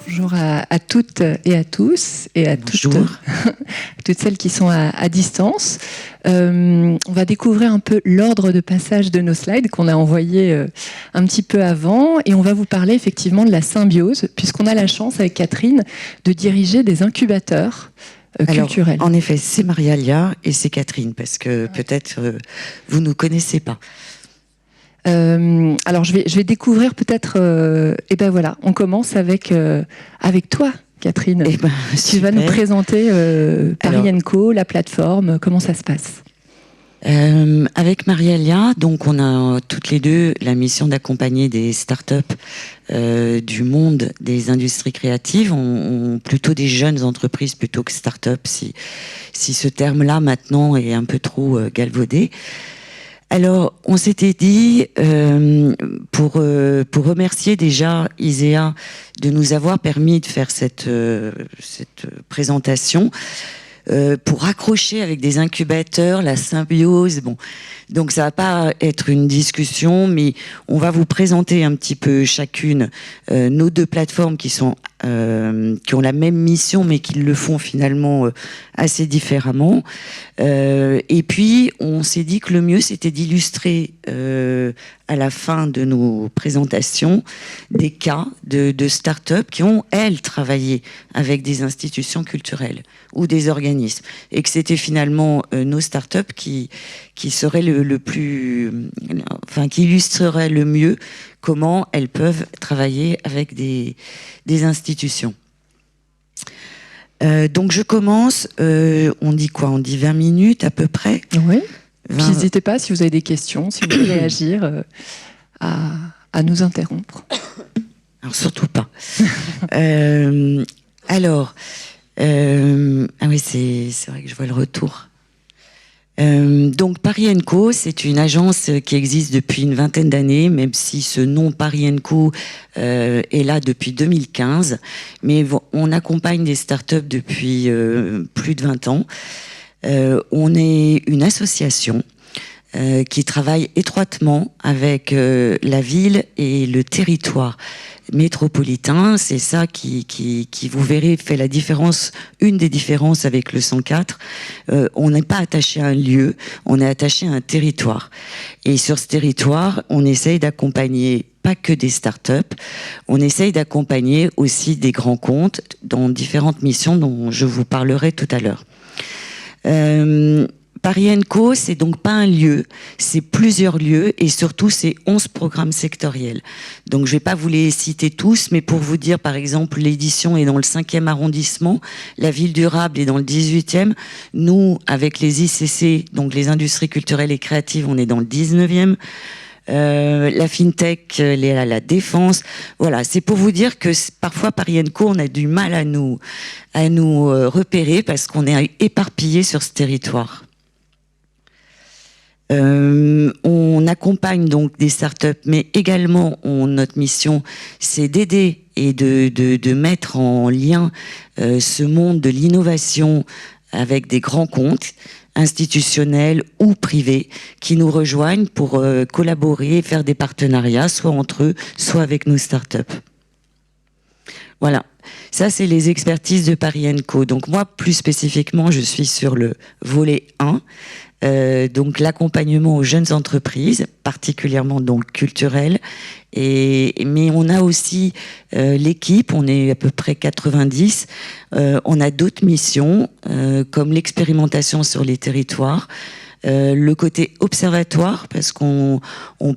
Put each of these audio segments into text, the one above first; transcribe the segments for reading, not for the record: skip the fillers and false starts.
Bonjour à toutes et à tous et à toutes celles qui sont à distance. On va découvrir un peu l'ordre de passage de nos slides qu'on a envoyés un petit peu avant et on va vous parler effectivement de la symbiose puisqu'on a la chance avec Catherine de diriger des incubateurs culturels. En effet, c'est Marialia et c'est Catherine parce que peut-être vous ne nous connaissez pas. Alors je vais découvrir peut-être. Et ben voilà, on commence avec toi, Catherine. Tu vas nous présenter Paris & Co, la plateforme. Comment ça se passe? Avec Marialia, donc on a toutes les deux la mission d'accompagner des startups du monde des industries créatives, plutôt des jeunes entreprises plutôt que startups, si ce terme-là maintenant est un peu trop galvaudé. Alors, on s'était dit, pour remercier déjà ISEA de nous avoir permis de faire cette présentation, pour accrocher avec des incubateurs, la symbiose. Bon, donc ça va pas être une discussion, mais on va vous présenter un petit peu chacune nos deux plateformes qui ont la même mission, mais qui le font finalement assez différemment. Et puis, on s'est dit que le mieux, c'était d'illustrer à la fin de nos présentations des cas de start-up qui ont, elles, travaillé avec des institutions culturelles ou des organismes, et que c'était finalement nos start-up qui seraient qui illustreraient le mieux comment elles peuvent travailler avec des institutions. Donc je commence, on dit quoi? On dit 20 minutes à peu près? Oui. N'hésitez pas si vous avez des questions, si vous voulez réagir, à nous interrompre. Alors surtout pas. Ah oui, c'est vrai que je vois le retour. Donc Paris & Co, c'est une agence qui existe depuis une vingtaine d'années, même si ce nom Paris & Co est là depuis 2015. Mais on accompagne des startups depuis plus de 20 ans. On est une association qui travaille étroitement avec la ville et le territoire métropolitain. C'est ça qui vous verrez fait la différence, une des différences avec le 104. On n'est pas attaché à un lieu, on est attaché à un territoire. Et sur ce territoire, on essaye d'accompagner pas que des startups, on essaye d'accompagner aussi des grands comptes dans différentes missions dont je vous parlerai tout à l'heure. Paris & Co, c'est donc pas un lieu, c'est plusieurs lieux et surtout c'est 11 programmes sectoriels. Donc je vais pas vous les citer tous, mais pour vous dire, par exemple, l'édition est dans le 5e arrondissement, la ville durable est dans le 18e, nous, avec les ICC, donc les industries culturelles et créatives, on est dans le 19e, la FinTech, elle est à la Défense. Voilà, c'est pour vous dire que parfois Paris & Co, on a du mal à nous repérer parce qu'on est éparpillé sur ce territoire. On accompagne donc des startups, mais également notre mission, c'est d'aider et de mettre en lien ce monde de l'innovation avec des grands comptes institutionnels ou privés qui nous rejoignent pour collaborer et faire des partenariats, soit entre eux, soit avec nos startups. Voilà. Ça, c'est les expertises de Paris & Co. Donc moi, plus spécifiquement, je suis sur le volet 1. Donc l'accompagnement aux jeunes entreprises, particulièrement donc culturelles, mais on a aussi l'équipe, on est à peu près 90, on a d'autres missions comme l'expérimentation sur les territoires, le côté observatoire, parce qu'on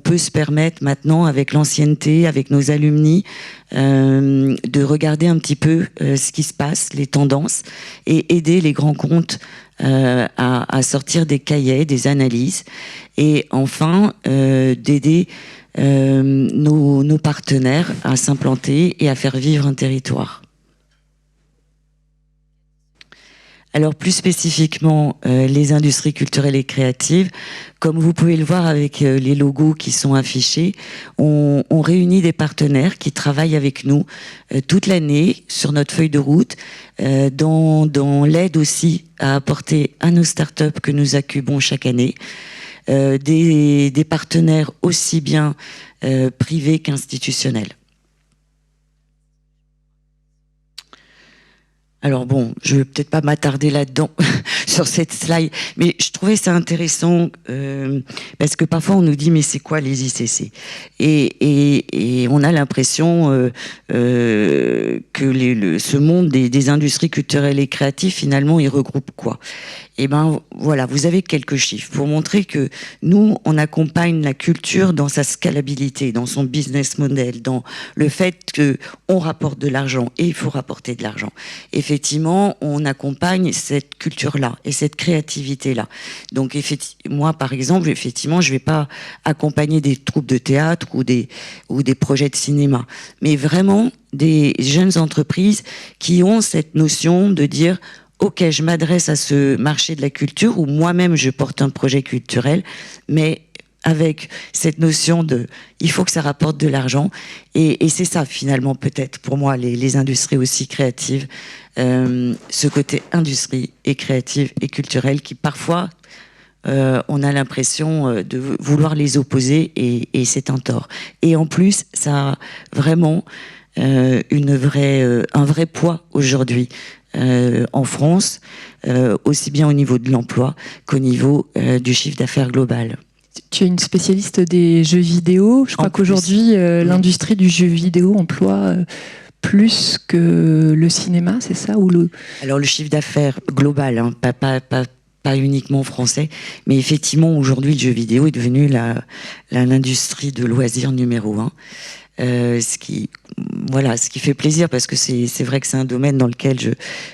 peut se permettre maintenant, avec l'ancienneté, avec nos alumni, de regarder un petit peu ce qui se passe, les tendances, et aider les grands comptes à sortir des cahiers, des analyses, et enfin d'aider nos partenaires à s'implanter et à faire vivre un territoire. Alors plus spécifiquement, les industries culturelles et créatives, comme vous pouvez le voir avec les logos qui sont affichés, on réunit des partenaires qui travaillent avec nous toute l'année sur notre feuille de route, dans l'aide aussi à apporter à nos startups que nous incubons chaque année, des partenaires aussi bien privés qu'institutionnels. Alors bon, je vais peut-être pas m'attarder là-dedans sur cette slide, mais je trouvais ça intéressant parce que parfois on nous dit mais c'est quoi les ICC et on a l'impression que ce monde des industries culturelles et créatives finalement il regroupe quoi? Et ben voilà, vous avez quelques chiffres pour montrer que nous on accompagne la culture dans sa scalabilité, dans son business model, dans le fait que on rapporte de l'argent et il faut rapporter de l'argent. Effectivement, on accompagne cette culture-là et cette créativité-là. Donc, moi, par exemple, effectivement, je vais pas accompagner des troupes de théâtre ou des projets de cinéma, mais vraiment des jeunes entreprises qui ont cette notion de dire ok, je m'adresse à ce marché de la culture où moi-même je porte un projet culturel, mais avec cette notion de il faut que ça rapporte de l'argent et c'est ça finalement peut-être pour moi les industries aussi créatives, ce côté industrie et créative et culturelle qui parfois on a l'impression de vouloir les opposer et c'est un tort. Et en plus ça a vraiment un vrai poids aujourd'hui en France, aussi bien au niveau de l'emploi qu'au niveau du chiffre d'affaires global. Tu es une spécialiste des jeux vidéo. Je crois qu'aujourd'hui, l'industrie du jeu vidéo emploie plus que le cinéma, c'est ça ou Alors le chiffre d'affaires global, hein, pas uniquement français, mais effectivement aujourd'hui le jeu vidéo est devenu l'industrie de loisirs numéro 1. Ce qui fait plaisir parce que c'est vrai que c'est un domaine dans lequel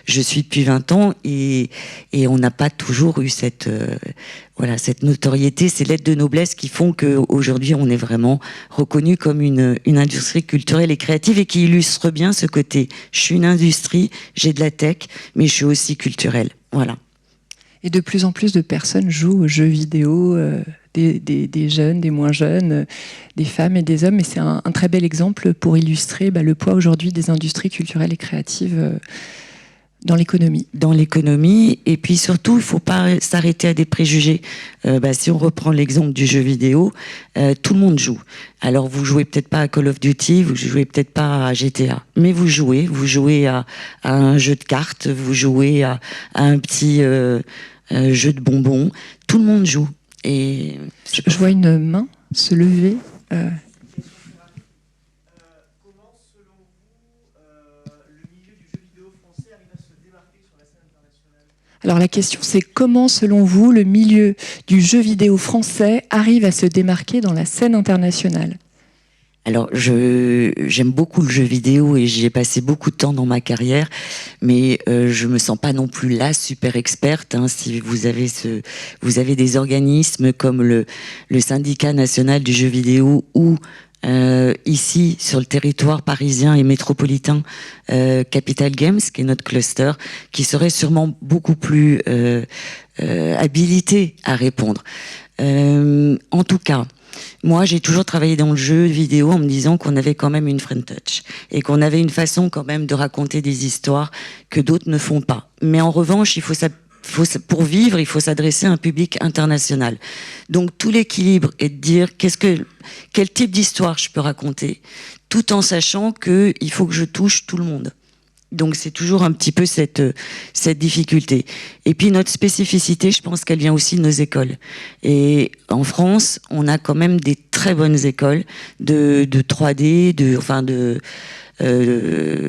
je suis depuis 20 ans et on n'a pas toujours eu cette notoriété, ces lettres de noblesse qui font qu'aujourd'hui on est vraiment reconnu comme une industrie culturelle et créative et qui illustre bien ce côté. Je suis une industrie, j'ai de la tech, mais je suis aussi culturelle. Voilà. Et de plus en plus de personnes jouent aux jeux vidéo, des jeunes, des moins jeunes, des femmes et des hommes. Et c'est un très bel exemple pour illustrer le poids aujourd'hui des industries culturelles et créatives dans l'économie. Dans l'économie, et puis surtout, il ne faut pas s'arrêter à des préjugés. Si on reprend l'exemple du jeu vidéo, tout le monde joue. Alors vous jouez peut-être pas à Call of Duty, vous jouez peut-être pas à GTA, mais vous jouez à un jeu de cartes, vous jouez à un petit jeu de bonbons. Tout le monde joue. Et je vois une main se lever. Comment, selon vous, le milieu du jeu vidéo français arrive à se démarquer sur la scène internationale ? Alors la question c'est comment, selon vous, le milieu du jeu vidéo français arrive à se démarquer dans la scène internationale ? Alors, j'aime beaucoup le jeu vidéo et j'y ai passé beaucoup de temps dans ma carrière, mais je me sens pas non plus la super experte. Hein. Si vous avez des organismes comme le syndicat national du jeu vidéo ou ici sur le territoire parisien et métropolitain, Capital Games, qui est notre cluster, qui serait sûrement beaucoup plus habilité à répondre. En tout cas. Moi, j'ai toujours travaillé dans le jeu vidéo en me disant qu'on avait quand même une friend touch et qu'on avait une façon quand même de raconter des histoires que d'autres ne font pas. Mais en revanche, pour vivre, il faut s'adresser à un public international. Donc tout l'équilibre est de dire quel type d'histoire je peux raconter, tout en sachant qu'il faut que je touche tout le monde. Donc c'est toujours un petit peu cette difficulté. Et puis notre spécificité, je pense qu'elle vient aussi de nos écoles. Et en France, on a quand même des très bonnes écoles de 3D,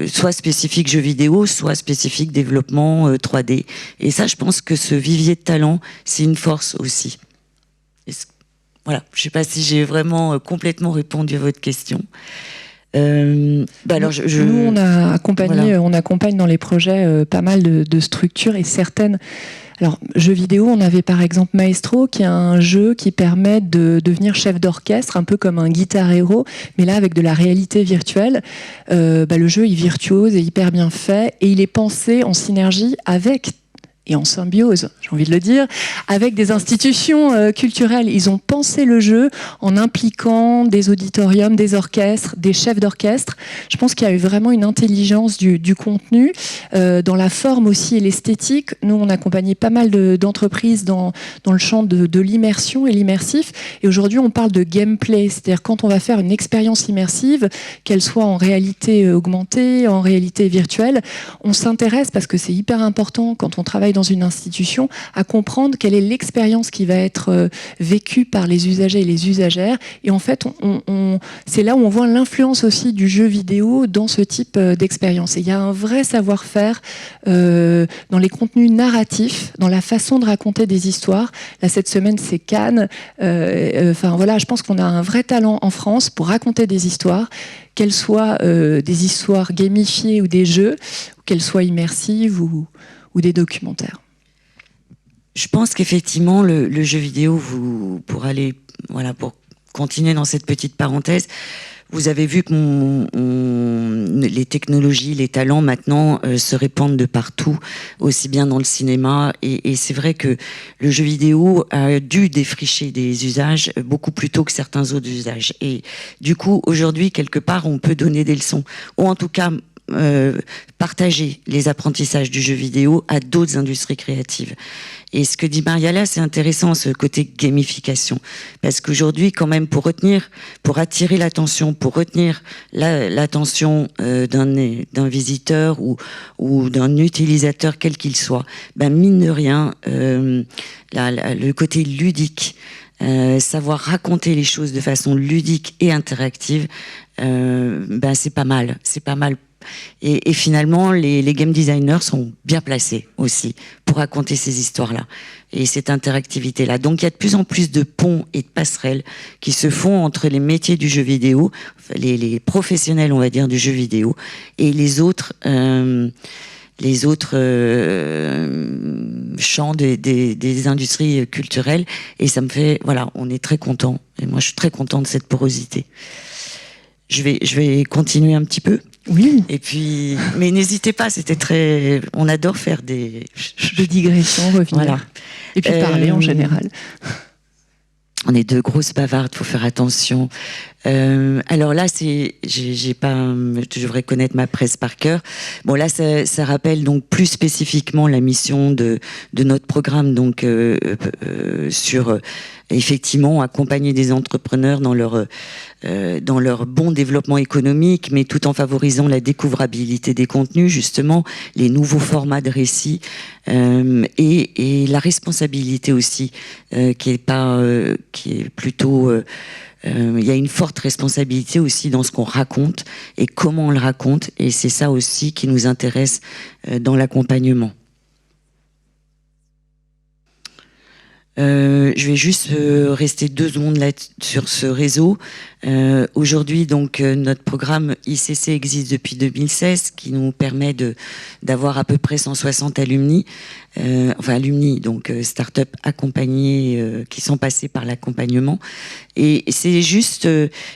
soit spécifique jeux vidéo, soit spécifique développement 3D. Et ça, je pense que ce vivier de talent, c'est une force aussi. Voilà, je ne sais pas si j'ai vraiment complètement répondu à votre question. Alors nous, on a accompagné, on accompagne dans les projets pas mal de structures et certaines. Alors, jeux vidéo, on avait par exemple Maestro, qui est un jeu qui permet de devenir chef d'orchestre, un peu comme un Guitar Hero, mais là avec de la réalité virtuelle. Le jeu est virtuose et hyper bien fait, et il est pensé en synergie avec et en symbiose, j'ai envie de le dire, avec des institutions culturelles. Ils ont pensé le jeu en impliquant des auditoriums, des orchestres, des chefs d'orchestre. Je pense qu'il y a eu vraiment une intelligence du contenu, dans la forme aussi et l'esthétique. Nous, on accompagnait pas mal d'entreprises dans le champ de l'immersion et l'immersif. Et aujourd'hui, on parle de gameplay, c'est-à-dire quand on va faire une expérience immersive, qu'elle soit en réalité augmentée, en réalité virtuelle, on s'intéresse, parce que c'est hyper important quand on travaille dans une institution, à comprendre quelle est l'expérience qui va être vécue par les usagers et les usagères. Et en fait, c'est là où on voit l'influence aussi du jeu vidéo dans ce type d'expérience. Et il y a un vrai savoir-faire dans les contenus narratifs, dans la façon de raconter des histoires. Là, cette semaine, c'est Cannes. Voilà, je pense qu'on a un vrai talent en France pour raconter des histoires, qu'elles soient des histoires gamifiées ou des jeux, ou qu'elles soient immersives ou des documentaires. Je pense qu'effectivement, le jeu vidéo, pour continuer dans cette petite parenthèse, vous avez vu que les technologies, les talents maintenant se répandent de partout, aussi bien dans le cinéma. Et c'est vrai que le jeu vidéo a dû défricher des usages beaucoup plus tôt que certains autres usages. Et du coup, aujourd'hui, quelque part, on peut donner des leçons. Ou en tout cas, partager les apprentissages du jeu vidéo à d'autres industries créatives. Et ce que dit Mariala, c'est intéressant, ce côté gamification. Parce qu'aujourd'hui, quand même, pour attirer l'attention, pour retenir l'attention d'un visiteur ou d'un utilisateur, quel qu'il soit, mine de rien, le côté ludique, savoir raconter les choses de façon ludique et interactive, c'est pas mal. C'est pas mal. Et finalement, les game designers sont bien placés aussi pour raconter ces histoires-là et cette interactivité-là. Donc il y a de plus en plus de ponts et de passerelles qui se font entre les métiers du jeu vidéo, les professionnels, on va dire, du jeu vidéo, et les autres champs des industries culturelles. Et ça me fait, voilà, on est très contents. Et moi, je suis très content de cette porosité. Je vais continuer un petit peu. Oui. Et puis, mais n'hésitez pas, on adore faire des digressions, revenir. Voilà. Et puis parler en général. On est deux grosses bavardes, faut faire attention. Alors là, je devrais connaître ma presse par cœur. Bon, là, ça rappelle donc plus spécifiquement la mission de notre programme, donc sur effectivement accompagner des entrepreneurs dans leur bon développement économique, mais tout en favorisant la découvrabilité des contenus, justement, les nouveaux formats de récits et la responsabilité aussi, qui est plutôt... il y a une forte responsabilité aussi dans ce qu'on raconte et comment on le raconte, et c'est ça aussi qui nous intéresse dans l'accompagnement. Je vais juste rester 2 secondes là sur ce réseau. Aujourd'hui, donc, notre programme ICC existe depuis 2016, qui nous permet d'avoir à peu près 160 alumni, donc start-up accompagnés qui sont passés par l'accompagnement. Et c'est juste,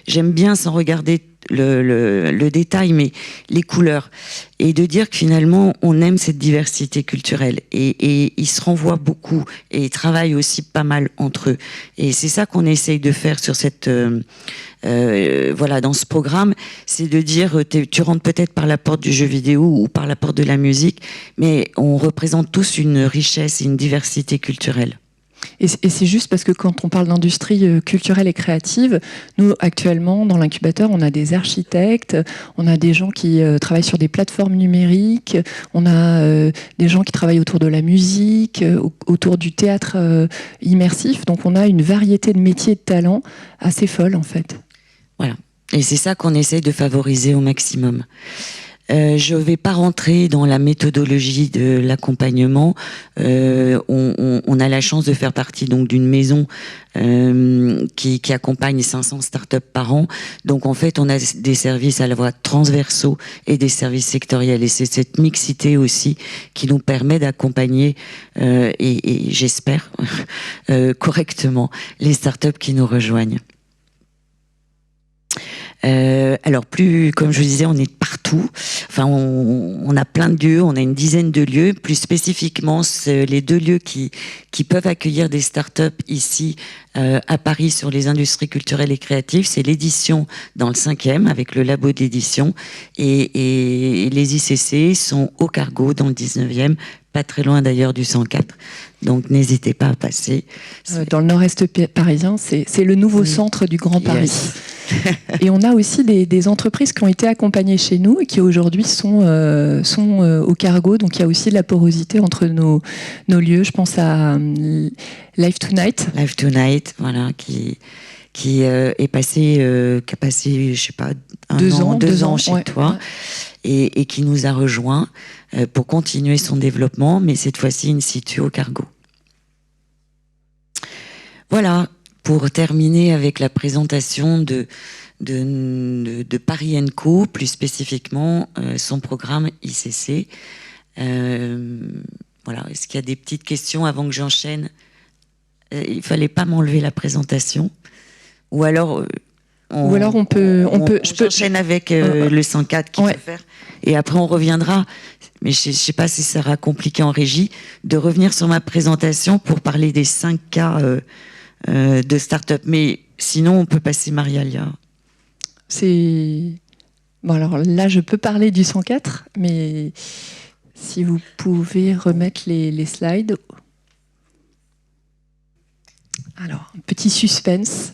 j'aime bien, sans regarder le détail, mais les couleurs, et de dire que finalement on aime cette diversité culturelle, et ils se renvoient beaucoup et ils travaillent aussi pas mal entre eux, et c'est ça qu'on essaye de faire sur cette dans ce programme, c'est de dire tu rentres peut-être par la porte du jeu vidéo ou par la porte de la musique, mais on représente tous une richesse et une diversité culturelle. Et c'est juste parce que quand on parle d'industrie culturelle et créative, nous, actuellement, dans l'incubateur, on a des architectes, on a des gens qui travaillent sur des plateformes numériques, on a des gens qui travaillent autour de la musique, autour du théâtre immersif. Donc on a une variété de métiers et de talents assez folle, en fait. Voilà. Et c'est ça qu'on essaye de favoriser au maximum. Je ne vais pas rentrer dans la méthodologie de l'accompagnement. On a la chance de faire partie donc d'une maison qui accompagne 500 startups par an. Donc en fait, on a des services à la fois transversaux et des services sectoriels. Et c'est cette mixité aussi qui nous permet d'accompagner, et j'espère, correctement les startups qui nous rejoignent. Alors comme je vous disais, on est partout tout. Enfin, on a plein de lieux, on a une dizaine de lieux. Plus spécifiquement, les 2 lieux qui peuvent accueillir des startups ici à Paris sur les industries culturelles et créatives, c'est l'édition dans le 5e avec le labo de l'édition et les ICC sont au Cargo dans le 19e, pas très loin d'ailleurs du 104. Donc n'hésitez pas à passer. Dans le nord-est parisien, c'est le nouveau centre du Grand Paris. Yes. Et on a aussi des entreprises qui ont été accompagnées chez nous et qui aujourd'hui sont au Cargo. Donc il y a aussi de la porosité entre nos lieux. Je pense à Live Tonight. Live Tonight, voilà, qui est passé, qui a passé, je sais pas, 2 ans chez toi, et qui nous a rejoints pour continuer son développement, mais cette fois-ci in situ au Cargo. Voilà, pour terminer avec la présentation de Paris & Co, plus spécifiquement son programme ICC. Voilà, est-ce qu'il y a des petites questions avant que j'enchaîne? Il fallait pas m'enlever la présentation, ou alors j'enchaîne avec le 104 qui peut faire, et après on reviendra. Mais je sais pas si ça sera compliqué en régie de revenir sur ma présentation pour parler des 5 cas de start-up. Mais sinon, on peut passer Marialia. Bon, alors là, je peux parler du 104, mais si vous pouvez remettre les slides. Alors, un petit suspense.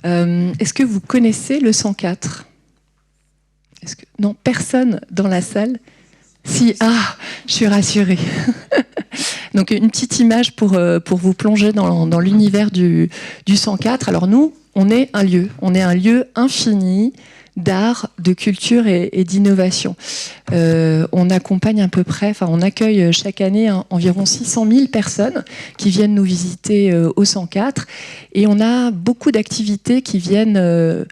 Est-ce que vous connaissez le 104 ? Non, personne dans la salle ? Si, je suis rassurée. Donc une petite image pour vous plonger dans l'univers du 104. Alors nous, on est un lieu infini d'art, de culture et d'innovation. On accompagne on accueille chaque année environ 600 000 personnes qui viennent nous visiter au 104, et on a beaucoup d'activités qui viennent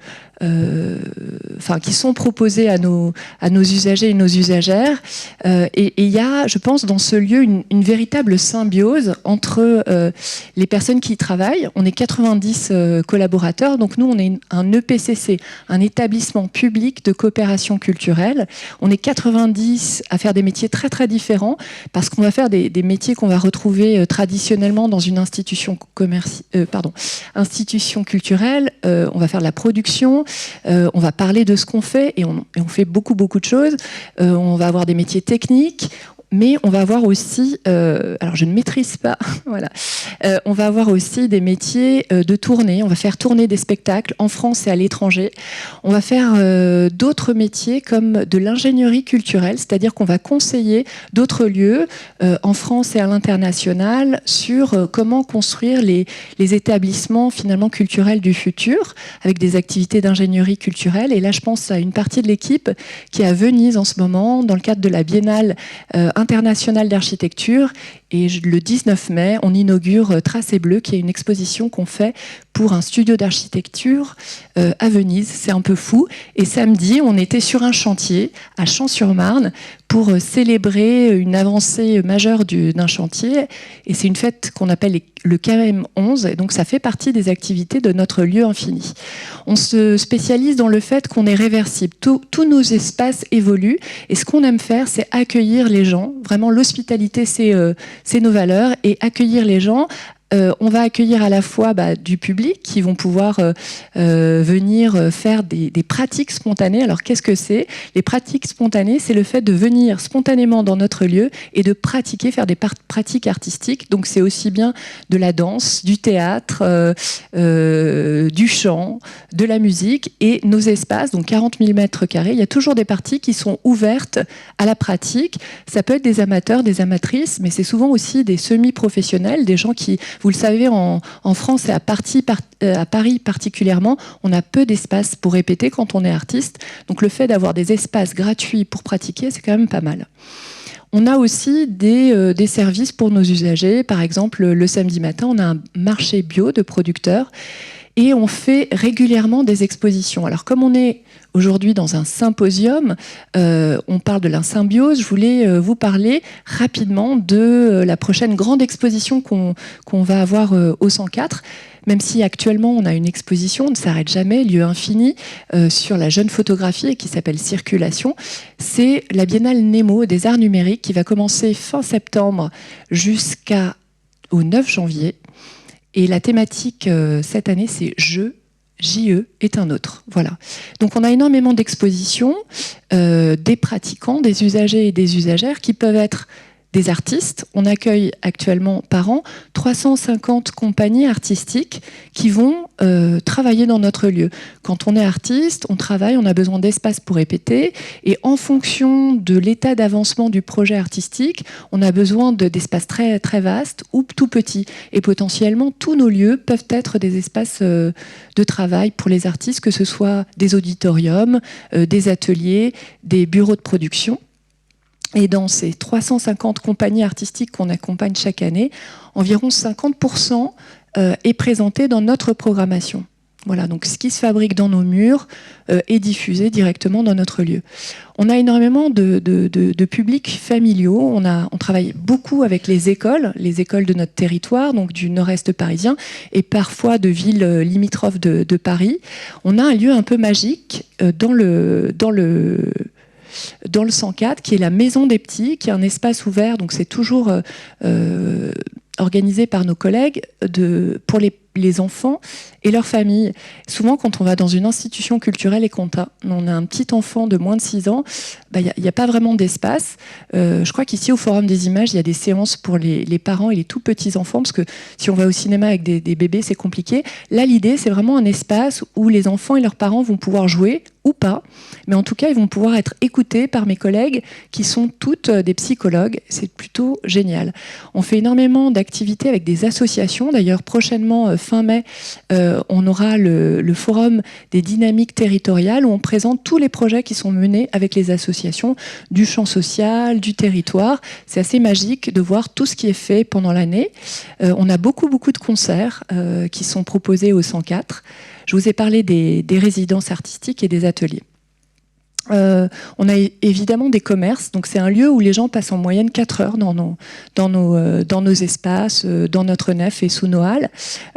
qui sont proposées à nos usagers et nos usagères. Et il y a, je pense, dans ce lieu une véritable symbiose entre les personnes qui y travaillent. On est 90 collaborateurs, donc nous on est un EPCC, un établissement public de coopération culturelle. On est 90 à faire des métiers très très différents, parce qu'on va faire des métiers qu'on va retrouver traditionnellement dans une institution culturelle. On va faire de la production. On va parler de ce qu'on fait, et on fait beaucoup de choses. On va avoir des métiers techniques, mais on va avoir aussi, alors je ne maîtrise pas, voilà, on va avoir aussi des métiers de tournée. On va faire tourner des spectacles en France et à l'étranger. On va faire d'autres métiers comme de l'ingénierie culturelle, c'est-à-dire qu'on va conseiller d'autres lieux en France et à l'international sur comment construire les établissements finalement culturels du futur, avec des activités d'ingénierie culturelle. Et là, je pense à une partie de l'équipe qui est à Venise en ce moment, dans le cadre de la Biennale internationale d'architecture. Et le 19 mai, on inaugure Traces et Bleu, qui est une exposition qu'on fait pour un studio d'architecture à Venise. C'est un peu fou. Et samedi, on était sur un chantier à Champs-sur-Marne pour célébrer une avancée majeure d'un chantier. Et c'est une fête qu'on appelle le KM11. Et donc, ça fait partie des activités de notre lieu infini. On se spécialise dans le fait qu'on est réversible. Tous nos espaces évoluent. Et ce qu'on aime faire, c'est accueillir les gens. Vraiment, l'hospitalité, c'est nos valeurs. Et accueillir les gens, on va accueillir à la fois du public qui vont pouvoir venir faire des pratiques spontanées. Alors qu'est-ce que c'est ? Les pratiques spontanées, c'est le fait de venir spontanément dans notre lieu et de pratiquer, faire des pratiques artistiques. Donc c'est aussi bien de la danse, du théâtre, du chant, de la musique. Et nos espaces, donc 40 000 mètres carrés, il y a toujours des parties qui sont ouvertes à la pratique. Ça peut être des amateurs, des amatrices, mais c'est souvent aussi des semi-professionnels, des gens qui... Vous le savez, en France et à Paris particulièrement, on a peu d'espace pour répéter quand on est artiste. Donc le fait d'avoir des espaces gratuits pour pratiquer, c'est quand même pas mal. On a aussi des services pour nos usagers. Par exemple, le samedi matin, on a un marché bio de producteurs. et on fait régulièrement des expositions. Alors comme on est aujourd'hui dans un symposium, on parle de la symbiose, je voulais vous parler rapidement de la prochaine grande exposition qu'on va avoir au 104. Même si actuellement on a une exposition, on ne s'arrête jamais, lieu infini, sur la jeune photographie et qui s'appelle Circulation. C'est la Biennale Nemo des arts numériques qui va commencer fin septembre jusqu'au 9 janvier. Et la thématique cette année, c'est Jeu, JE est un autre. Voilà. Donc on a énormément d'expositions, des pratiquants, des usagers et des usagères qui peuvent être des artistes. On accueille actuellement par an 350 compagnies artistiques qui vont travailler dans notre lieu. Quand on est artiste, on travaille, on a besoin d'espace pour répéter, et en fonction de l'état d'avancement du projet artistique, on a besoin d'espaces très, très vastes ou tout petits. Et potentiellement, tous nos lieux peuvent être des espaces de travail pour les artistes, que ce soit des auditoriums, des ateliers, des bureaux de production. Et dans ces 350 compagnies artistiques qu'on accompagne chaque année, environ 50% est présenté dans notre programmation. Voilà, donc ce qui se fabrique dans nos murs est diffusé directement dans notre lieu. On a énormément de publics familiaux. On travaille beaucoup avec les écoles de notre territoire, donc du nord-est parisien, et parfois de villes limitrophes de Paris. On a un lieu un peu magique dans le 104, qui est la Maison des Petits, qui est un espace ouvert, donc c'est toujours organisé par nos collègues pour les enfants et leurs familles. Souvent, quand on va dans une institution culturelle et qu'on on a un petit enfant de moins de 6 ans, il n'y a pas vraiment d'espace. Je crois qu'ici, au Forum des Images, il y a des séances pour les parents et les tout petits enfants, parce que si on va au cinéma avec des bébés, c'est compliqué. Là, l'idée, c'est vraiment un espace où les enfants et leurs parents vont pouvoir jouer, ou pas, mais en tout cas, ils vont pouvoir être écoutés par mes collègues qui sont toutes des psychologues. C'est plutôt génial. On fait énormément d'activités avec des associations. D'ailleurs, prochainement, fin mai, on aura le forum des dynamiques territoriales où on présente tous les projets qui sont menés avec les associations du champ social, du territoire. C'est assez magique de voir tout ce qui est fait pendant l'année. On a beaucoup de concerts qui sont proposés au 104. Je vous ai parlé des résidences artistiques et des ateliers. On a évidemment des commerces, donc c'est un lieu où les gens passent en moyenne 4 heures dans nos espaces, dans notre nef et sous nos halles.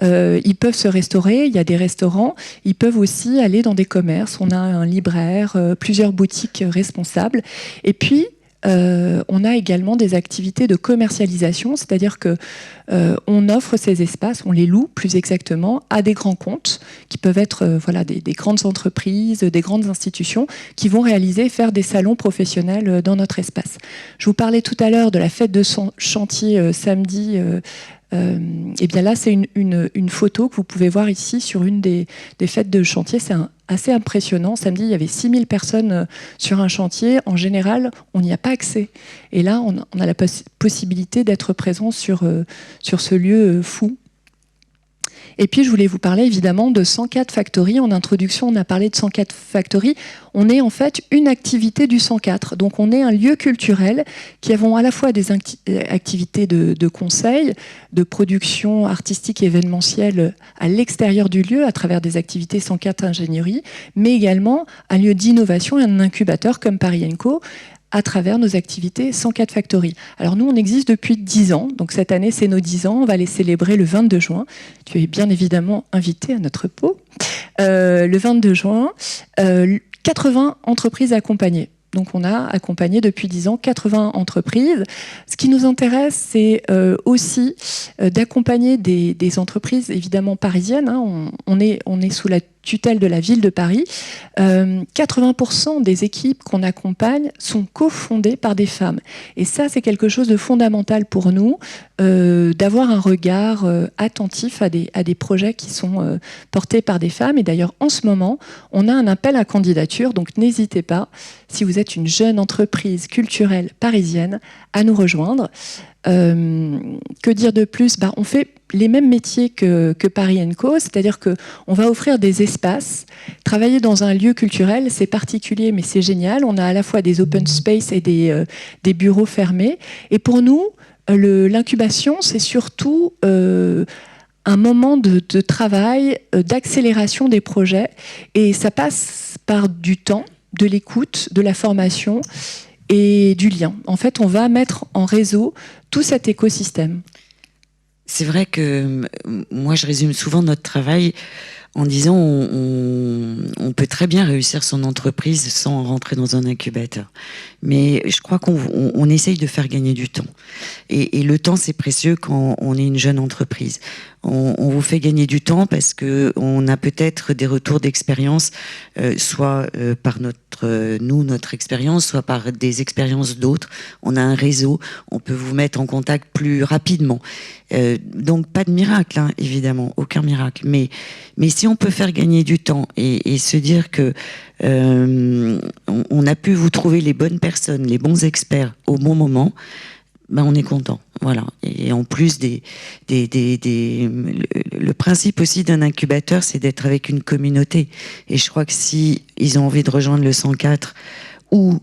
Ils peuvent se restaurer, il y a des restaurants, ils peuvent aussi aller dans des commerces. On a un libraire, plusieurs boutiques responsables. Et puis, on a également des activités de commercialisation, c'est-à-dire que on offre ces espaces, on les loue plus exactement à des grands comptes qui peuvent être des grandes entreprises, des grandes institutions qui vont faire des salons professionnels dans notre espace. Je vous parlais tout à l'heure de la fête de chantier samedi. Et bien là, c'est une photo que vous pouvez voir ici sur une des fêtes de chantier. C'est assez impressionnant. Samedi, il y avait 6000 personnes sur un chantier. En général, on n'y a pas accès. Et là, on a la possibilité d'être présent sur ce lieu fou. Et puis, je voulais vous parler évidemment de 104 Factory. En introduction, on a parlé de 104 Factory. On est en fait une activité du 104. Donc, on est un lieu culturel qui avons à la fois des activités de conseil, de production artistique et événementielle à l'extérieur du lieu, à travers des activités 104 ingénierie, mais également un lieu d'innovation et un incubateur comme Paris & Co, à travers nos activités 104 Factory. Alors nous, on existe depuis 10 ans, donc cette année, c'est nos 10 ans, on va les célébrer le 22 juin. Tu es bien évidemment invité à notre pot. Le 22 juin, 80 entreprises accompagnées. Donc on a accompagné depuis 10 ans 80 entreprises. Ce qui nous intéresse, c'est aussi d'accompagner des entreprises évidemment parisiennes. Hein. On est sous la tutelle de la ville de Paris. 80% des équipes qu'on accompagne sont cofondées par des femmes. Et ça, c'est quelque chose de fondamental pour nous, d'avoir un regard attentif à des projets qui sont portés par des femmes. Et d'ailleurs, en ce moment, on a un appel à candidature, donc n'hésitez pas, si vous êtes une jeune entreprise culturelle parisienne, à nous rejoindre. Que dire de plus ? On fait les mêmes métiers que Paris & Co, c'est-à-dire qu'on va offrir des espaces. Travailler dans un lieu culturel, c'est particulier, mais c'est génial. On a à la fois des open space et des bureaux fermés. Et pour nous, l'incubation, c'est surtout un moment de travail, d'accélération des projets, et ça passe par du temps, de l'écoute, de la formation et du lien. En fait, on va mettre en réseau tout cet écosystème. C'est vrai que moi, je résume souvent notre travail en disant on peut très bien réussir son entreprise sans rentrer dans un incubateur. Mais je crois qu'on essaye de faire gagner du temps. Et le temps, c'est précieux quand on est une jeune entreprise. On vous fait gagner du temps parce que on a peut-être des retours d'expérience, soit par notre expérience, soit par des expériences d'autres. On a un réseau, on peut vous mettre en contact plus rapidement. Donc pas de miracle, hein, évidemment, aucun miracle. Mais si on peut faire gagner du temps et se dire que on a pu vous trouver les bonnes personnes, les bons experts au bon moment, ben on est content, voilà. Et en plus le principe aussi d'un incubateur, c'est d'être avec une communauté. Et je crois que si ils ont envie de rejoindre le 104 ou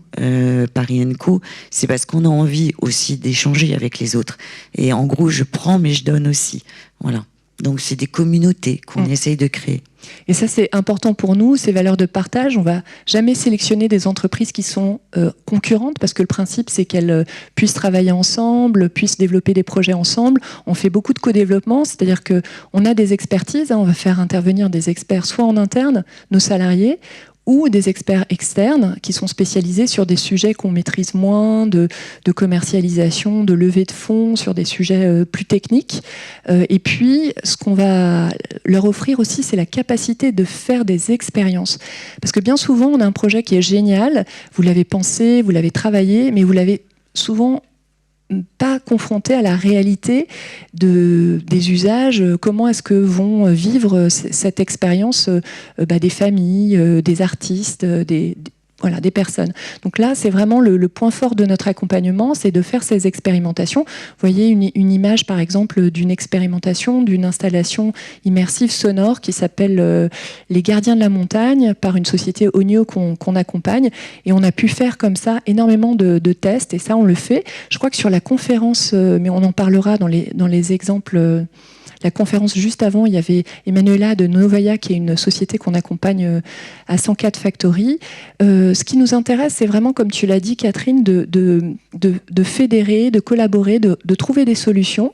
Paris & Co, c'est parce qu'on a envie aussi d'échanger avec les autres. Et en gros, je prends mais je donne aussi, voilà. Donc c'est des communautés qu'on essaye de créer. Et ça, c'est important pour nous, ces valeurs de partage. On va jamais sélectionner des entreprises qui sont concurrentes, parce que le principe, c'est qu'elles puissent travailler ensemble, puissent développer des projets ensemble. On fait beaucoup de co-développement, c'est-à-dire qu'on a des expertises, hein, on va faire intervenir des experts, soit en interne, nos salariés, ou des experts externes qui sont spécialisés sur des sujets qu'on maîtrise moins, de commercialisation, de levée de fonds, sur des sujets plus techniques. Et puis, ce qu'on va leur offrir aussi, c'est la capacité de faire des expériences. Parce que bien souvent, on a un projet qui est génial, vous l'avez pensé, vous l'avez travaillé, mais vous l'avez souvent pas confronté à la réalité des usages. Comment est-ce que vont vivre cette expérience des familles, des artistes, voilà, des personnes. Donc là, c'est vraiment le point fort de notre accompagnement, c'est de faire ces expérimentations. Vous voyez une image, par exemple, d'une expérimentation, d'une installation immersive sonore qui s'appelle Les Gardiens de la Montagne, par une société Onio qu'on accompagne. Et on a pu faire comme ça énormément de tests, et ça, on le fait. Je crois que sur la conférence, mais on en parlera dans les exemples. La conférence juste avant, il y avait Emmanuela de Novaya, qui est une société qu'on accompagne à 104 Factory. Ce qui nous intéresse, c'est vraiment, comme tu l'as dit, Catherine, de fédérer, de collaborer, de trouver des solutions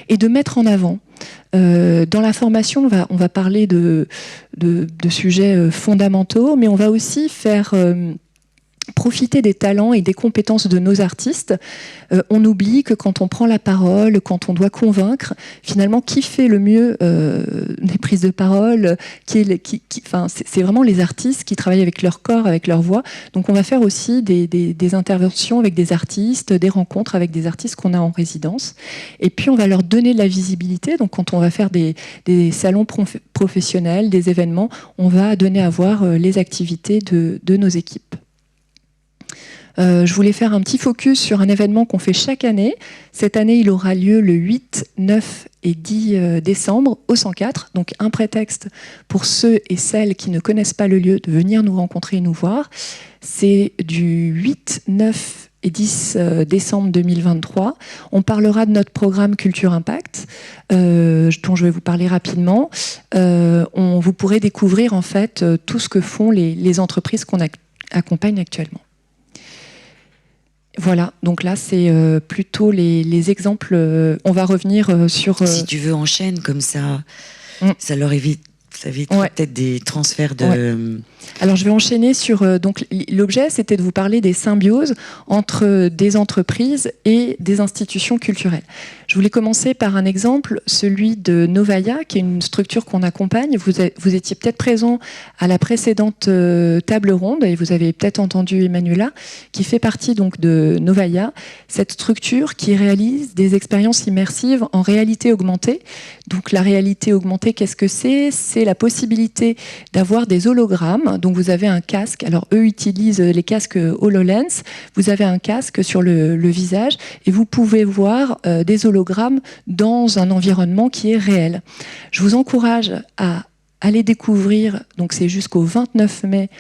et de mettre en avant. Dans la formation, on va parler de sujets fondamentaux, mais on va aussi faire profiter des talents et des compétences de nos artistes. On oublie que quand on prend la parole, quand on doit convaincre, finalement, qui fait le mieux des prises de parole, c'est vraiment les artistes qui travaillent avec leur corps, avec leur voix. Donc on va faire aussi des interventions avec des artistes, des rencontres avec des artistes qu'on a en résidence. Et puis on va leur donner de la visibilité. Donc quand on va faire des salons professionnels, des événements, on va donner à voir les activités de nos équipes. Je voulais faire un petit focus sur un événement qu'on fait chaque année. Cette année, il aura lieu le 8, 9 et 10 décembre au 104. Donc un prétexte pour ceux et celles qui ne connaissent pas le lieu de venir nous rencontrer et nous voir. C'est du 8, 9 et 10 décembre 2023. On parlera de notre programme Culture Impact, dont je vais vous parler rapidement. Vous pourrez découvrir en fait tout ce que font les entreprises qu'on accompagne actuellement. Voilà, donc là, c'est plutôt les exemples. On va revenir sur... Si tu veux, enchaîne comme ça, ça leur évite peut-être des transferts de... Ouais. Alors, je vais enchaîner sur... donc, l'objet, c'était de vous parler des symbioses entre des entreprises et des institutions culturelles. Je voulais commencer par un exemple, celui de Novaya, qui est une structure qu'on accompagne. Vous étiez peut-être présent à la précédente table ronde, et vous avez peut-être entendu Emmanuela, qui fait partie donc de Novaya, cette structure qui réalise des expériences immersives en réalité augmentée. Donc, la réalité augmentée, qu'est-ce que c'est ? C'est la possibilité d'avoir des hologrammes. Donc vous avez un casque, alors eux utilisent les casques HoloLens, vous avez un casque sur le visage et vous pouvez voir des hologrammes dans un environnement qui est réel. Je vous encourage à aller découvrir, donc c'est jusqu'au 29 mai,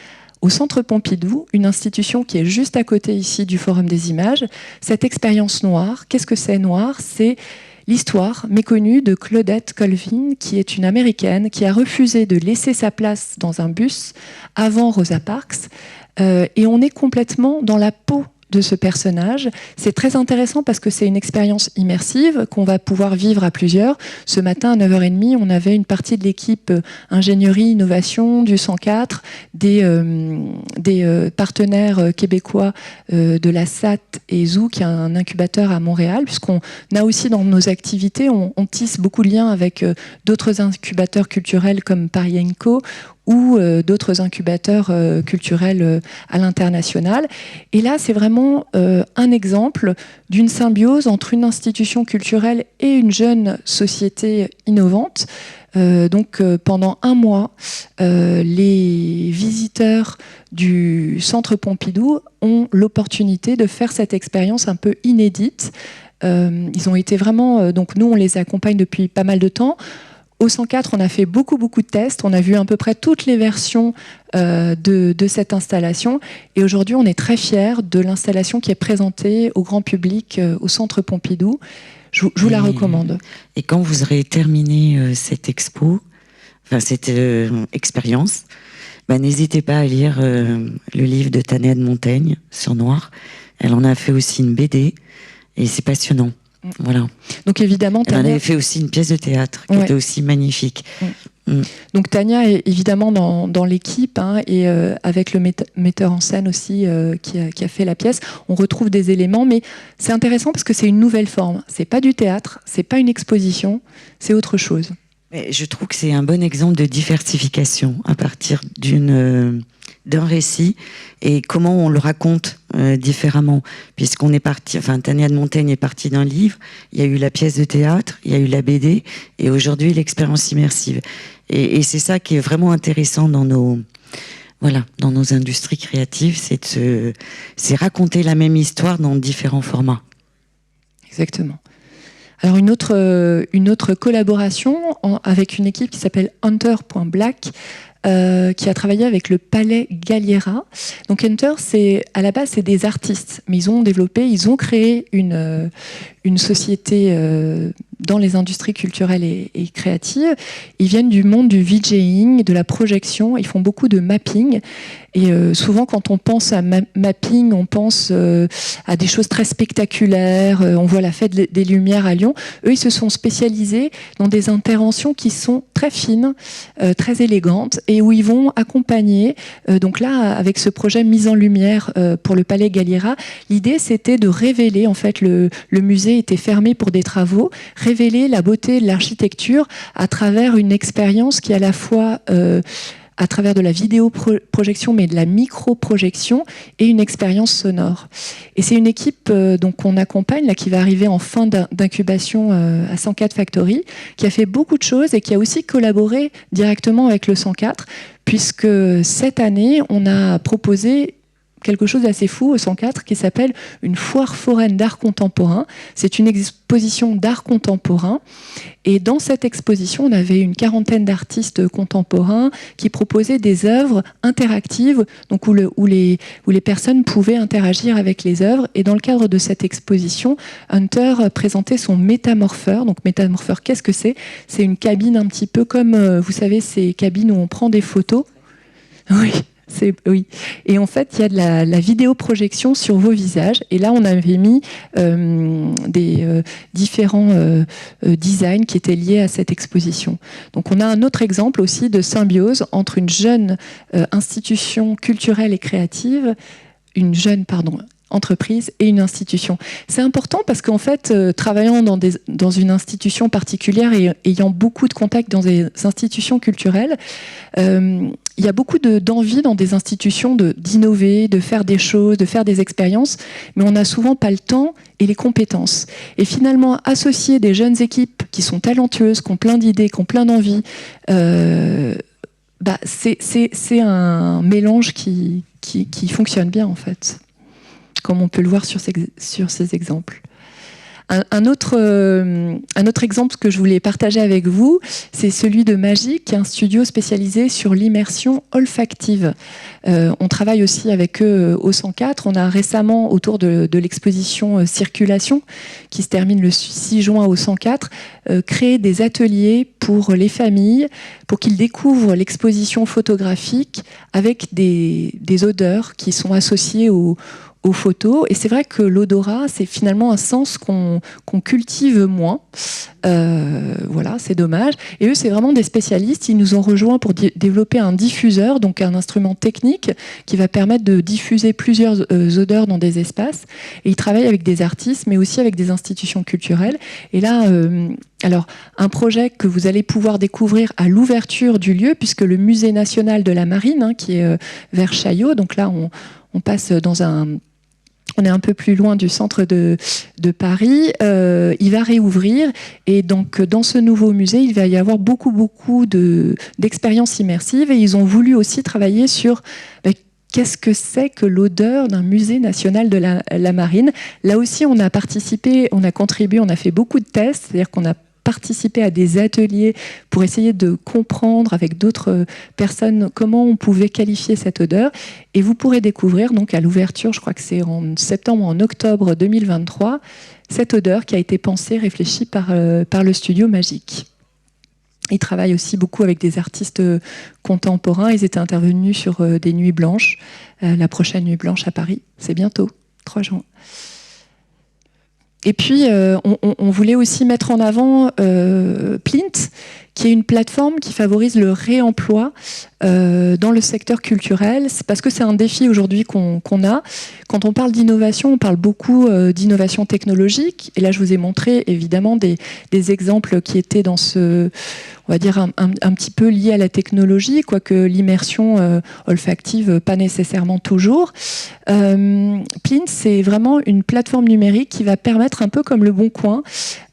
au Centre Pompidou, une institution qui est juste à côté ici du Forum des Images, cette expérience noire. Qu'est-ce que c'est noir ? C'est l'histoire méconnue de Claudette Colvin, qui est une Américaine qui a refusé de laisser sa place dans un bus avant Rosa Parks. Et on est complètement dans la peau de ce personnage. C'est très intéressant parce que c'est une expérience immersive qu'on va pouvoir vivre à plusieurs. Ce matin, à 9h30, on avait une partie de l'équipe ingénierie, innovation du 104, des partenaires québécois de la SAT et Zoo, qui est un incubateur à Montréal, puisqu'on a aussi dans nos activités, on tisse beaucoup de liens avec d'autres incubateurs culturels comme Paris & Co, ou d'autres incubateurs culturels à l'international. Et là, c'est vraiment un exemple d'une symbiose entre une institution culturelle et une jeune société innovante. Donc, pendant un mois, les visiteurs du Centre Pompidou ont l'opportunité de faire cette expérience un peu inédite. Ils ont été vraiment... donc, nous, on les accompagne depuis pas mal de temps. Au 104, on a fait beaucoup de tests. On a vu à peu près toutes les versions de cette installation. Et aujourd'hui, on est très fiers de l'installation qui est présentée au grand public au Centre Pompidou. Je vous la recommande. Et quand vous aurez terminé cette expo, enfin cette expérience, n'hésitez pas à lire le livre de Tania de Montaigne sur Noir. Elle en a fait aussi une BD et c'est passionnant. Voilà. Donc évidemment, Tania... Elle en avait fait aussi une pièce de théâtre qui était aussi magnifique. Donc Tania est évidemment dans l'équipe et avec le metteur en scène aussi qui a fait la pièce. On retrouve des éléments, mais c'est intéressant parce que c'est une nouvelle forme. C'est pas du théâtre, c'est pas une exposition, c'est autre chose. Je trouve que c'est un bon exemple de diversification à partir d'un récit et comment on le raconte différemment, puisqu'on est parti, enfin Tania de Montaigne est partie d'un livre, il y a eu la pièce de théâtre, il y a eu la BD et aujourd'hui l'expérience immersive. Et c'est ça qui est vraiment intéressant dans nos industries créatives, c'est raconter la même histoire dans différents formats. Exactement. Alors une autre collaboration avec une équipe qui s'appelle Hunter.Black, qui a travaillé avec le Palais Galliera. Donc Hunter, à la base, c'est des artistes, mais ils ont créé une société dans les industries culturelles et créatives. Ils viennent du monde du VJing, de la projection, ils font beaucoup de mapping. Et souvent, quand on pense à mapping, on pense à des choses très spectaculaires. On voit la fête des Lumières à Lyon. Eux, ils se sont spécialisés dans des interventions qui sont très fines, très élégantes, et où ils vont accompagner. Donc là, avec ce projet Mise en Lumière pour le Palais Galliera, l'idée, c'était de révéler, en fait, le musée était fermé pour des travaux, révéler la beauté de l'architecture à travers une expérience qui, à la fois... à travers de la vidéo-projection, mais de la micro-projection et une expérience sonore. Et c'est une équipe qu'on accompagne, là, qui va arriver en fin d'incubation à 104 Factory, qui a fait beaucoup de choses et qui a aussi collaboré directement avec le 104, puisque cette année, on a proposé quelque chose d'assez fou au 104 qui s'appelle une foire foraine d'art contemporain. C'est une exposition d'art contemporain. Et dans cette exposition, on avait une quarantaine d'artistes contemporains qui proposaient des œuvres interactives, donc où les personnes pouvaient interagir avec les œuvres. Et dans le cadre de cette exposition, Hunter présentait son métamorpheur. Donc métamorpheur, qu'est-ce que c'est ? C'est une cabine un petit peu comme, vous savez, ces cabines où on prend des photos. Oui. Oui. Et en fait, il y a de la vidéoprojection sur vos visages. Et là, on avait mis des différents designs qui étaient liés à cette exposition. Donc, on a un autre exemple aussi de symbiose entre une jeune institution culturelle et créative, entreprise et une institution. C'est important parce qu'en fait, travaillant dans une institution particulière et ayant beaucoup de contacts dans des institutions culturelles, il y a beaucoup d'envie dans des institutions d'innover, de faire des choses, de faire des expériences, mais on n'a souvent pas le temps et les compétences. Et finalement, associer des jeunes équipes qui sont talentueuses, qui ont plein d'idées, qui ont plein d'envies, c'est un mélange qui fonctionne bien, en fait, comme on peut le voir sur ces exemples. Un autre exemple que je voulais partager avec vous, c'est celui de Magic, qui est un studio spécialisé sur l'immersion olfactive. On travaille aussi avec eux au 104. On a récemment, autour de l'exposition Circulation, qui se termine le 6 juin au 104, créé des ateliers pour les familles, pour qu'ils découvrent l'exposition photographique avec des odeurs qui sont associées aux photos. Et c'est vrai que l'odorat, c'est finalement un sens qu'on cultive moins. Voilà, c'est dommage. Et eux, c'est vraiment des spécialistes. Ils nous ont rejoints pour développer un diffuseur, donc un instrument technique qui va permettre de diffuser plusieurs odeurs dans des espaces. Et ils travaillent avec des artistes, mais aussi avec des institutions culturelles. Et là, alors, un projet que vous allez pouvoir découvrir à l'ouverture du lieu, puisque le Musée national de la Marine, qui est vers Chaillot, donc là, on passe dans on est un peu plus loin du centre de Paris. Il va réouvrir, et donc dans ce nouveau musée, il va y avoir beaucoup d'expériences immersives, et ils ont voulu aussi travailler sur qu'est-ce que c'est que l'odeur d'un musée national de la Marine. Là aussi, on a participé, on a contribué, on a fait beaucoup de tests, c'est-à-dire qu'on a participé à des ateliers pour essayer de comprendre avec d'autres personnes comment on pouvait qualifier cette odeur. Et vous pourrez découvrir donc à l'ouverture, je crois que c'est en septembre ou en octobre 2023, cette odeur qui a été pensée, réfléchie par le studio Magic. Ils travaillent aussi beaucoup avec des artistes contemporains. Ils étaient intervenus sur des nuits blanches. La prochaine nuit blanche à Paris, c'est bientôt, 3 juin. Et puis, on voulait aussi mettre en avant Plint, qui est une plateforme qui favorise le réemploi dans le secteur culturel. C'est parce que c'est un défi aujourd'hui qu'on a. Quand on parle d'innovation, on parle beaucoup d'innovation technologique. Et là, je vous ai montré évidemment des exemples qui étaient dans ce, on va dire, un petit peu liés à la technologie, quoique l'immersion olfactive, pas nécessairement toujours. Plint, c'est vraiment une plateforme numérique qui va permettre, un peu comme le Bon Coin,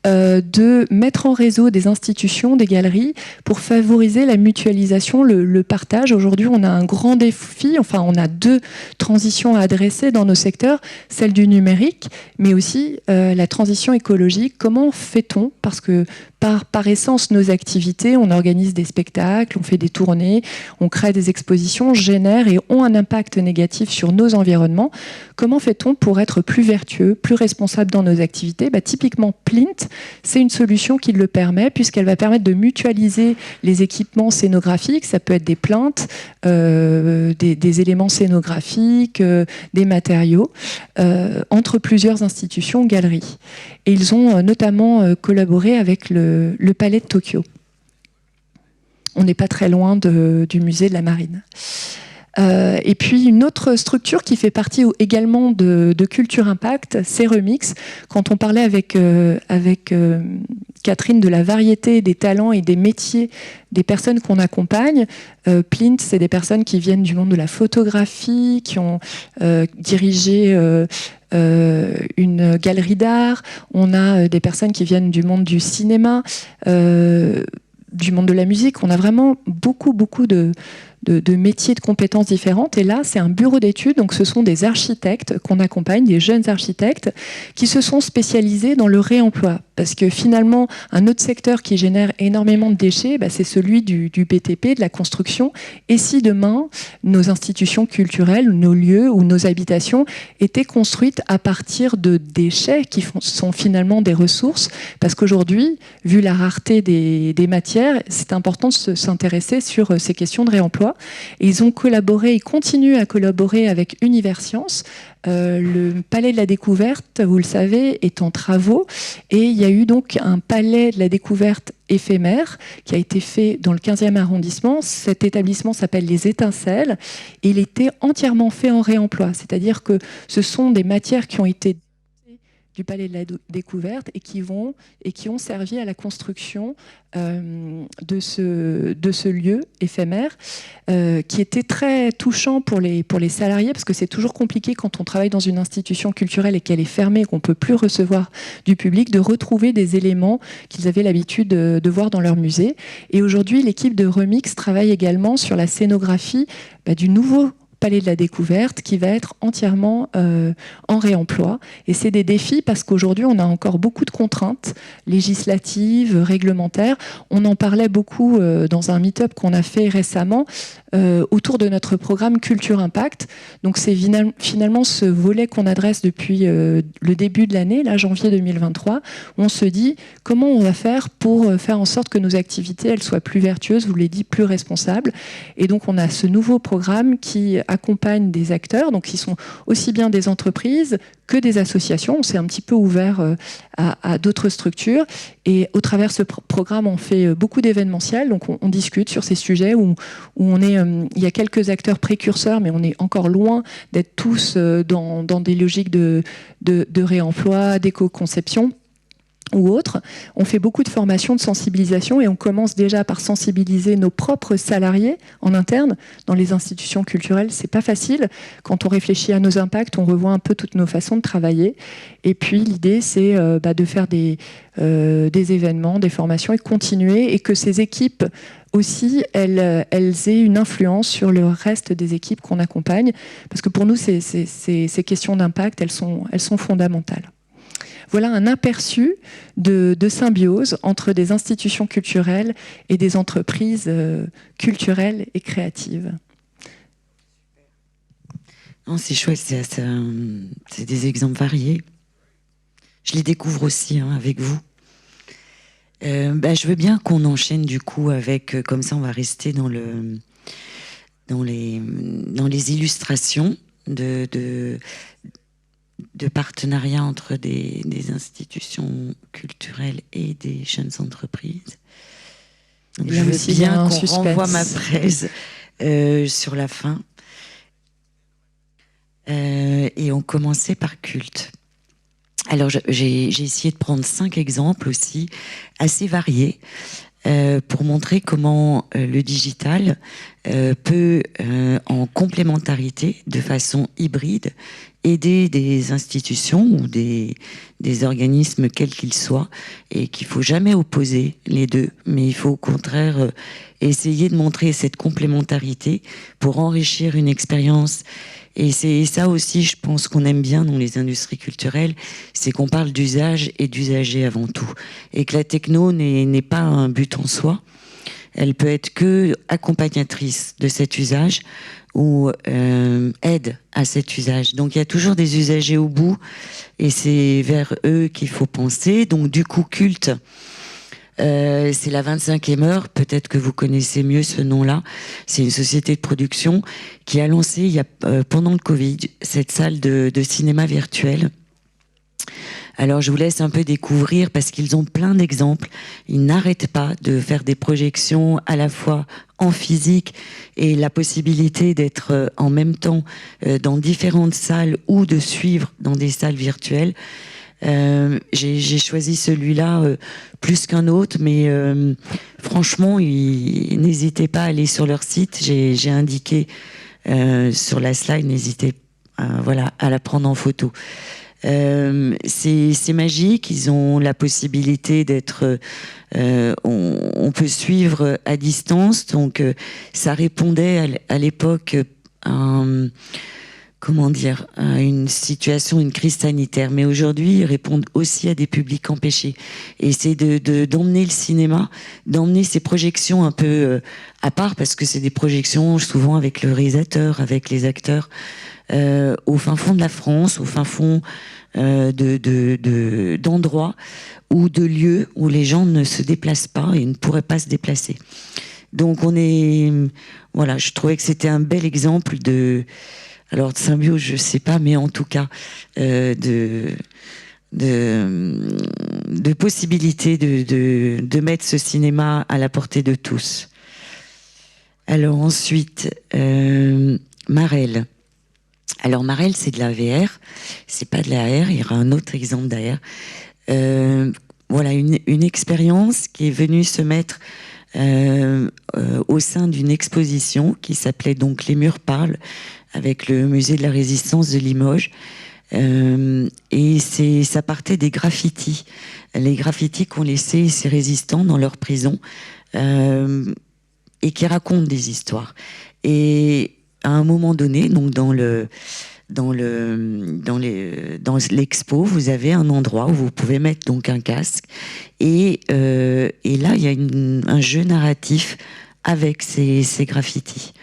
de mettre en réseau des institutions, des galeries, pour favoriser la mutualisation, le partage. Aujourd'hui, on a un grand défi, enfin, on a 2 transitions à adresser dans nos secteurs, celle du numérique, mais aussi la transition écologique. Comment fait-on? Parce que par essence, nos activités, on organise des spectacles, on fait des tournées, on crée des expositions, génèrent et ont un impact négatif sur nos environnements. Comment fait-on pour être plus vertueux, plus responsable dans nos activités? Typiquement, Plint, c'est une solution qui le permet, puisqu'elle va permettre de mutualiser les équipements scénographiques. Ça peut être des plaintes, des éléments scénographiques, des matériaux, entre plusieurs institutions, galeries. Et ils ont notamment collaboré avec le Palais de Tokyo. On n'est pas très loin du musée de la Marine. Et puis une autre structure qui fait partie également de Culture Impact, c'est Remix. Quand on parlait avec Catherine de la variété des talents et des métiers des personnes qu'on accompagne, Plint, c'est des personnes qui viennent du monde de la photographie, qui ont dirigé une galerie d'art. On a des personnes qui viennent du monde du cinéma, du monde de la musique. On a vraiment beaucoup de métiers, de compétences différentes. Et là, c'est un bureau d'études. Donc, ce sont des architectes qu'on accompagne, des jeunes architectes qui se sont spécialisés dans le réemploi. Parce que finalement, un autre secteur qui génère énormément de déchets, c'est celui du BTP, de la construction. Et si demain, nos institutions culturelles, nos lieux ou nos habitations étaient construites à partir de déchets qui sont finalement des ressources? Parce qu'aujourd'hui, vu la rareté des matières, c'est important de s'intéresser sur ces questions de réemploi. Et ils ont collaboré, ils continuent à collaborer avec Universcience. Le Palais de la Découverte, vous le savez, est en travaux, et il y a eu donc un Palais de la Découverte éphémère qui a été fait dans le 15e arrondissement. Cet établissement s'appelle Les Étincelles, et il était entièrement fait en réemploi, c'est-à-dire que ce sont des matières qui ont été du Palais de la Découverte et qui ont servi à la construction de ce lieu éphémère, qui était très touchant pour les salariés, parce que c'est toujours compliqué quand on travaille dans une institution culturelle et qu'elle est fermée et qu'on ne peut plus recevoir du public, de retrouver des éléments qu'ils avaient l'habitude de voir dans leur musée. Et aujourd'hui, l'équipe de Remix travaille également sur la scénographie du nouveau Palais de la Découverte, qui va être entièrement en réemploi. Et c'est des défis parce qu'aujourd'hui, on a encore beaucoup de contraintes législatives, réglementaires. On en parlait beaucoup dans un meet-up qu'on a fait récemment autour de notre programme Culture Impact. Donc c'est finalement ce volet qu'on adresse depuis le début de l'année, là, janvier 2023, où on se dit comment on va faire pour faire en sorte que nos activités elles soient plus vertueuses, vous l'avez dit, plus responsables. Et donc on a ce nouveau programme qui accompagne des acteurs, donc qui sont aussi bien des entreprises que des associations. On s'est un petit peu ouvert à d'autres structures. Et au travers de ce programme, on fait beaucoup d'événementiels. Donc on discute sur ces sujets où on est, il y a quelques acteurs précurseurs, mais on est encore loin d'être tous dans des logiques de réemploi, d'éco-conception ou autres. On fait beaucoup de formations, de sensibilisation et on commence déjà par sensibiliser nos propres salariés en interne. Dans les institutions culturelles, c'est pas facile. Quand on réfléchit à nos impacts, on revoit un peu toutes nos façons de travailler. Et puis l'idée, c'est de faire des événements, des formations et continuer, et que ces équipes aussi, elles aient une influence sur le reste des équipes qu'on accompagne. Parce que pour nous, ces questions d'impact, elles sont fondamentales. Voilà un aperçu de symbiose entre des institutions culturelles et des entreprises culturelles et créatives. C'est chouette, c'est des exemples variés. Je les découvre aussi avec vous. Je veux bien qu'on enchaîne du coup avec, comme ça on va rester dans les illustrations de partenariat entre des institutions culturelles et des jeunes entreprises. Donc, je veux bien qu'on renvoie ma presse sur la fin. Et on commençait par culte. Alors j'ai essayé de prendre 5 exemples aussi, assez variés, pour montrer comment le digital peut, en complémentarité, de façon hybride, aider des institutions ou des organismes quels qu'ils soient, et qu'il ne faut jamais opposer les deux, mais il faut au contraire essayer de montrer cette complémentarité pour enrichir une expérience. Et c'est ça aussi, je pense, qu'on aime bien dans les industries culturelles, c'est qu'on parle d'usage et d'usager avant tout. Et que la techno n'est pas un but en soi. Elle peut être que accompagnatrice de cet usage ou aide à cet usage. Donc il y a toujours des usagers au bout et c'est vers eux qu'il faut penser. Donc du coup, Culte, c'est la 25e heure, peut-être que vous connaissez mieux ce nom-là. C'est une société de production qui a lancé pendant le Covid cette salle de cinéma virtuel. Alors je vous laisse un peu découvrir parce qu'ils ont plein d'exemples. Ils n'arrêtent pas de faire des projections à la fois en physique et la possibilité d'être en même temps dans différentes salles ou de suivre dans des salles virtuelles. J'ai choisi celui-là plus qu'un autre, mais franchement, n'hésitez pas à aller sur leur site. J'ai indiqué sur la slide, n'hésitez à la prendre en photo. C'est magique, ils ont la possibilité d'être... on peut suivre à distance, donc ça répondait à l'époque à une situation, une crise sanitaire. Mais aujourd'hui, ils répondent aussi à des publics empêchés. Et c'est d'emmener le cinéma, d'emmener ces projections un peu à part, parce que c'est des projections souvent avec le réalisateur, avec les acteurs, au fin fond de la France, au fin fond d'endroits ou de lieux où les gens ne se déplacent pas et ne pourraient pas se déplacer. Donc je trouvais que c'était un bel exemple de symbiose, je sais pas, mais en tout cas de possibilité de mettre ce cinéma à la portée de tous. Alors ensuite, Marel. Alors Marel, c'est de la VR, c'est pas de la AR, il y aura un autre exemple d'AR. Une expérience qui est venue se mettre au sein d'une exposition qui s'appelait donc Les Murs Parlent, avec le musée de la Résistance de Limoges. Et ça partait des graffitis. Les graffitis qu'ont laissé ces résistants dans leur prison et qui racontent des histoires. Et à un moment donné, donc dans l'expo, vous avez un endroit où vous pouvez mettre donc un casque et là il y a un jeu narratif avec ces graffitis.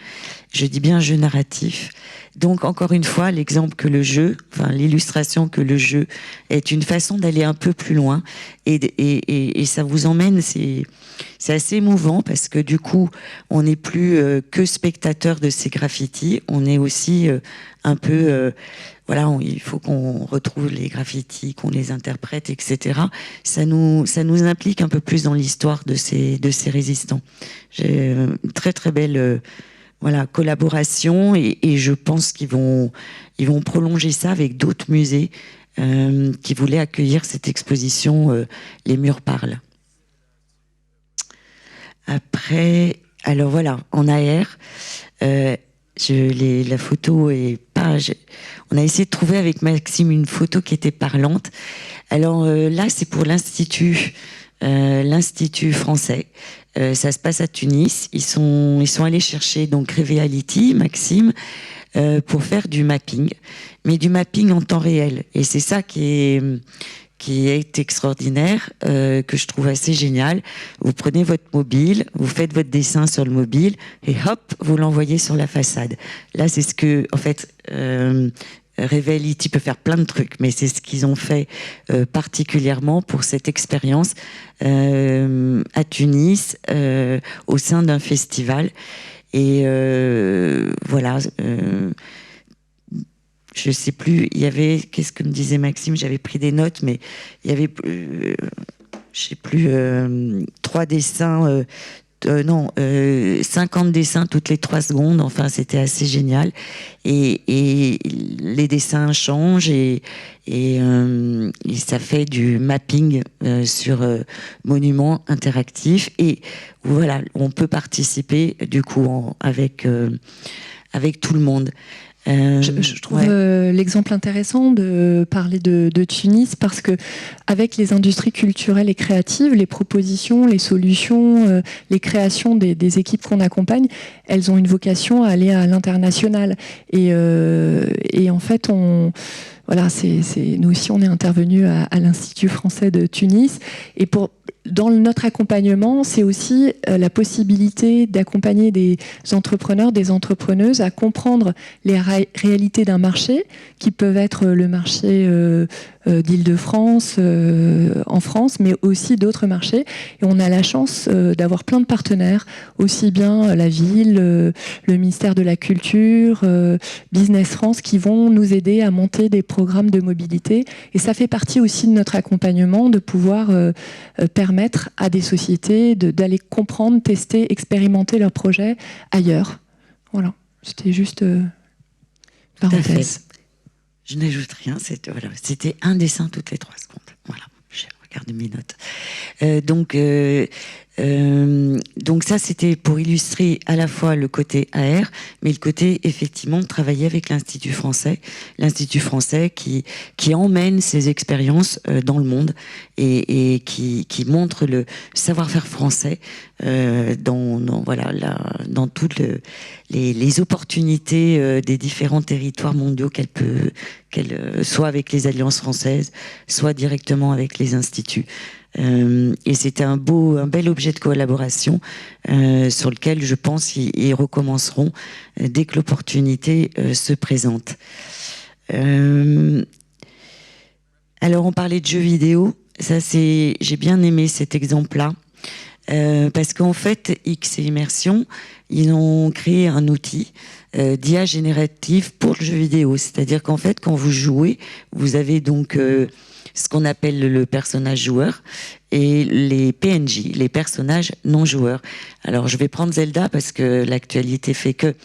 Je dis bien jeu narratif. Donc encore une fois, l'exemple que le jeu, enfin l'illustration que le jeu est une façon d'aller un peu plus loin et ça vous emmène, c'est assez émouvant parce que du coup, on n'est plus que spectateur de ces graffitis, on est aussi un peu, voilà, il faut qu'on retrouve les graffitis, qu'on les interprète, etc. Ça nous implique un peu plus dans l'histoire de ces résistants. J'ai une très très belle voilà, collaboration et je pense qu'ils vont prolonger ça avec d'autres musées qui voulaient accueillir cette exposition Les Murs Parlent. Après, alors voilà, en AR, la photo est pas... on a essayé de trouver avec Maxime une photo qui était parlante. Alors là, c'est pour l'Institut français. Ça se passe à Tunis. Ils sont allés chercher donc Reveality, Maxime, pour faire du mapping, mais du mapping en temps réel. Et c'est ça qui est extraordinaire, que je trouve assez génial. Vous prenez votre mobile, vous faites votre dessin sur le mobile, et hop, vous l'envoyez sur la façade. Là, c'est ce que, en fait, Reveality peut faire plein de trucs, mais c'est ce qu'ils ont fait particulièrement pour cette expérience à Tunis, au sein d'un festival. Et voilà, je sais plus, il y avait, qu'est-ce que me disait Maxime, j'avais pris des notes, mais il y avait, je sais plus, 3 dessins, 50 dessins toutes les 3 secondes, enfin c'était assez génial, et les dessins changent et ça fait du mapping sur monuments interactifs, et voilà, on peut participer du coup avec tout le monde. Je trouve l'exemple intéressant de parler de Tunis parce que avec les industries culturelles et créatives, les propositions, les solutions, les créations des équipes qu'on accompagne, elles ont une vocation à aller à l'international. Et en fait, voilà, nous aussi, on est intervenu à l'Institut français de Tunis. Et dans notre accompagnement, c'est aussi la possibilité d'accompagner des entrepreneurs, des entrepreneuses à comprendre les réalités d'un marché, qui peuvent être le marché d'Île-de-France, en France, mais aussi d'autres marchés. Et on a la chance d'avoir plein de partenaires, aussi bien la ville, le ministère de la Culture, Business France, qui vont nous aider à monter des programmes de mobilité. Et ça fait partie aussi de notre accompagnement, de pouvoir permettre à des sociétés d'aller comprendre, tester, expérimenter leurs projets ailleurs. Voilà, c'était juste parenthèse. Je n'ajoute rien, c'était un dessin toutes les 3 secondes. Voilà, j'ai regardé mes notes. Donc ça, c'était pour illustrer à la fois le côté AR, mais le côté, effectivement, de travailler avec l'Institut français qui emmène ces expériences dans le monde et qui montre le savoir-faire français dans toutes les opportunités des différents territoires mondiaux qu'elle soit avec les alliances françaises, soit directement avec les instituts. Et c'était un bel objet de collaboration sur lequel je pense qu'ils recommenceront dès que l'opportunité se présente. Alors on parlait de jeux vidéo, j'ai bien aimé cet exemple-là. Parce qu'en fait, X et Immersion, ils ont créé un outil d'IA générative pour le jeu vidéo. C'est-à-dire qu'en fait, quand vous jouez, vous avez donc ce qu'on appelle le personnage joueur et les PNJ, les personnages non joueurs. Alors je vais prendre Zelda parce que l'actualité fait que,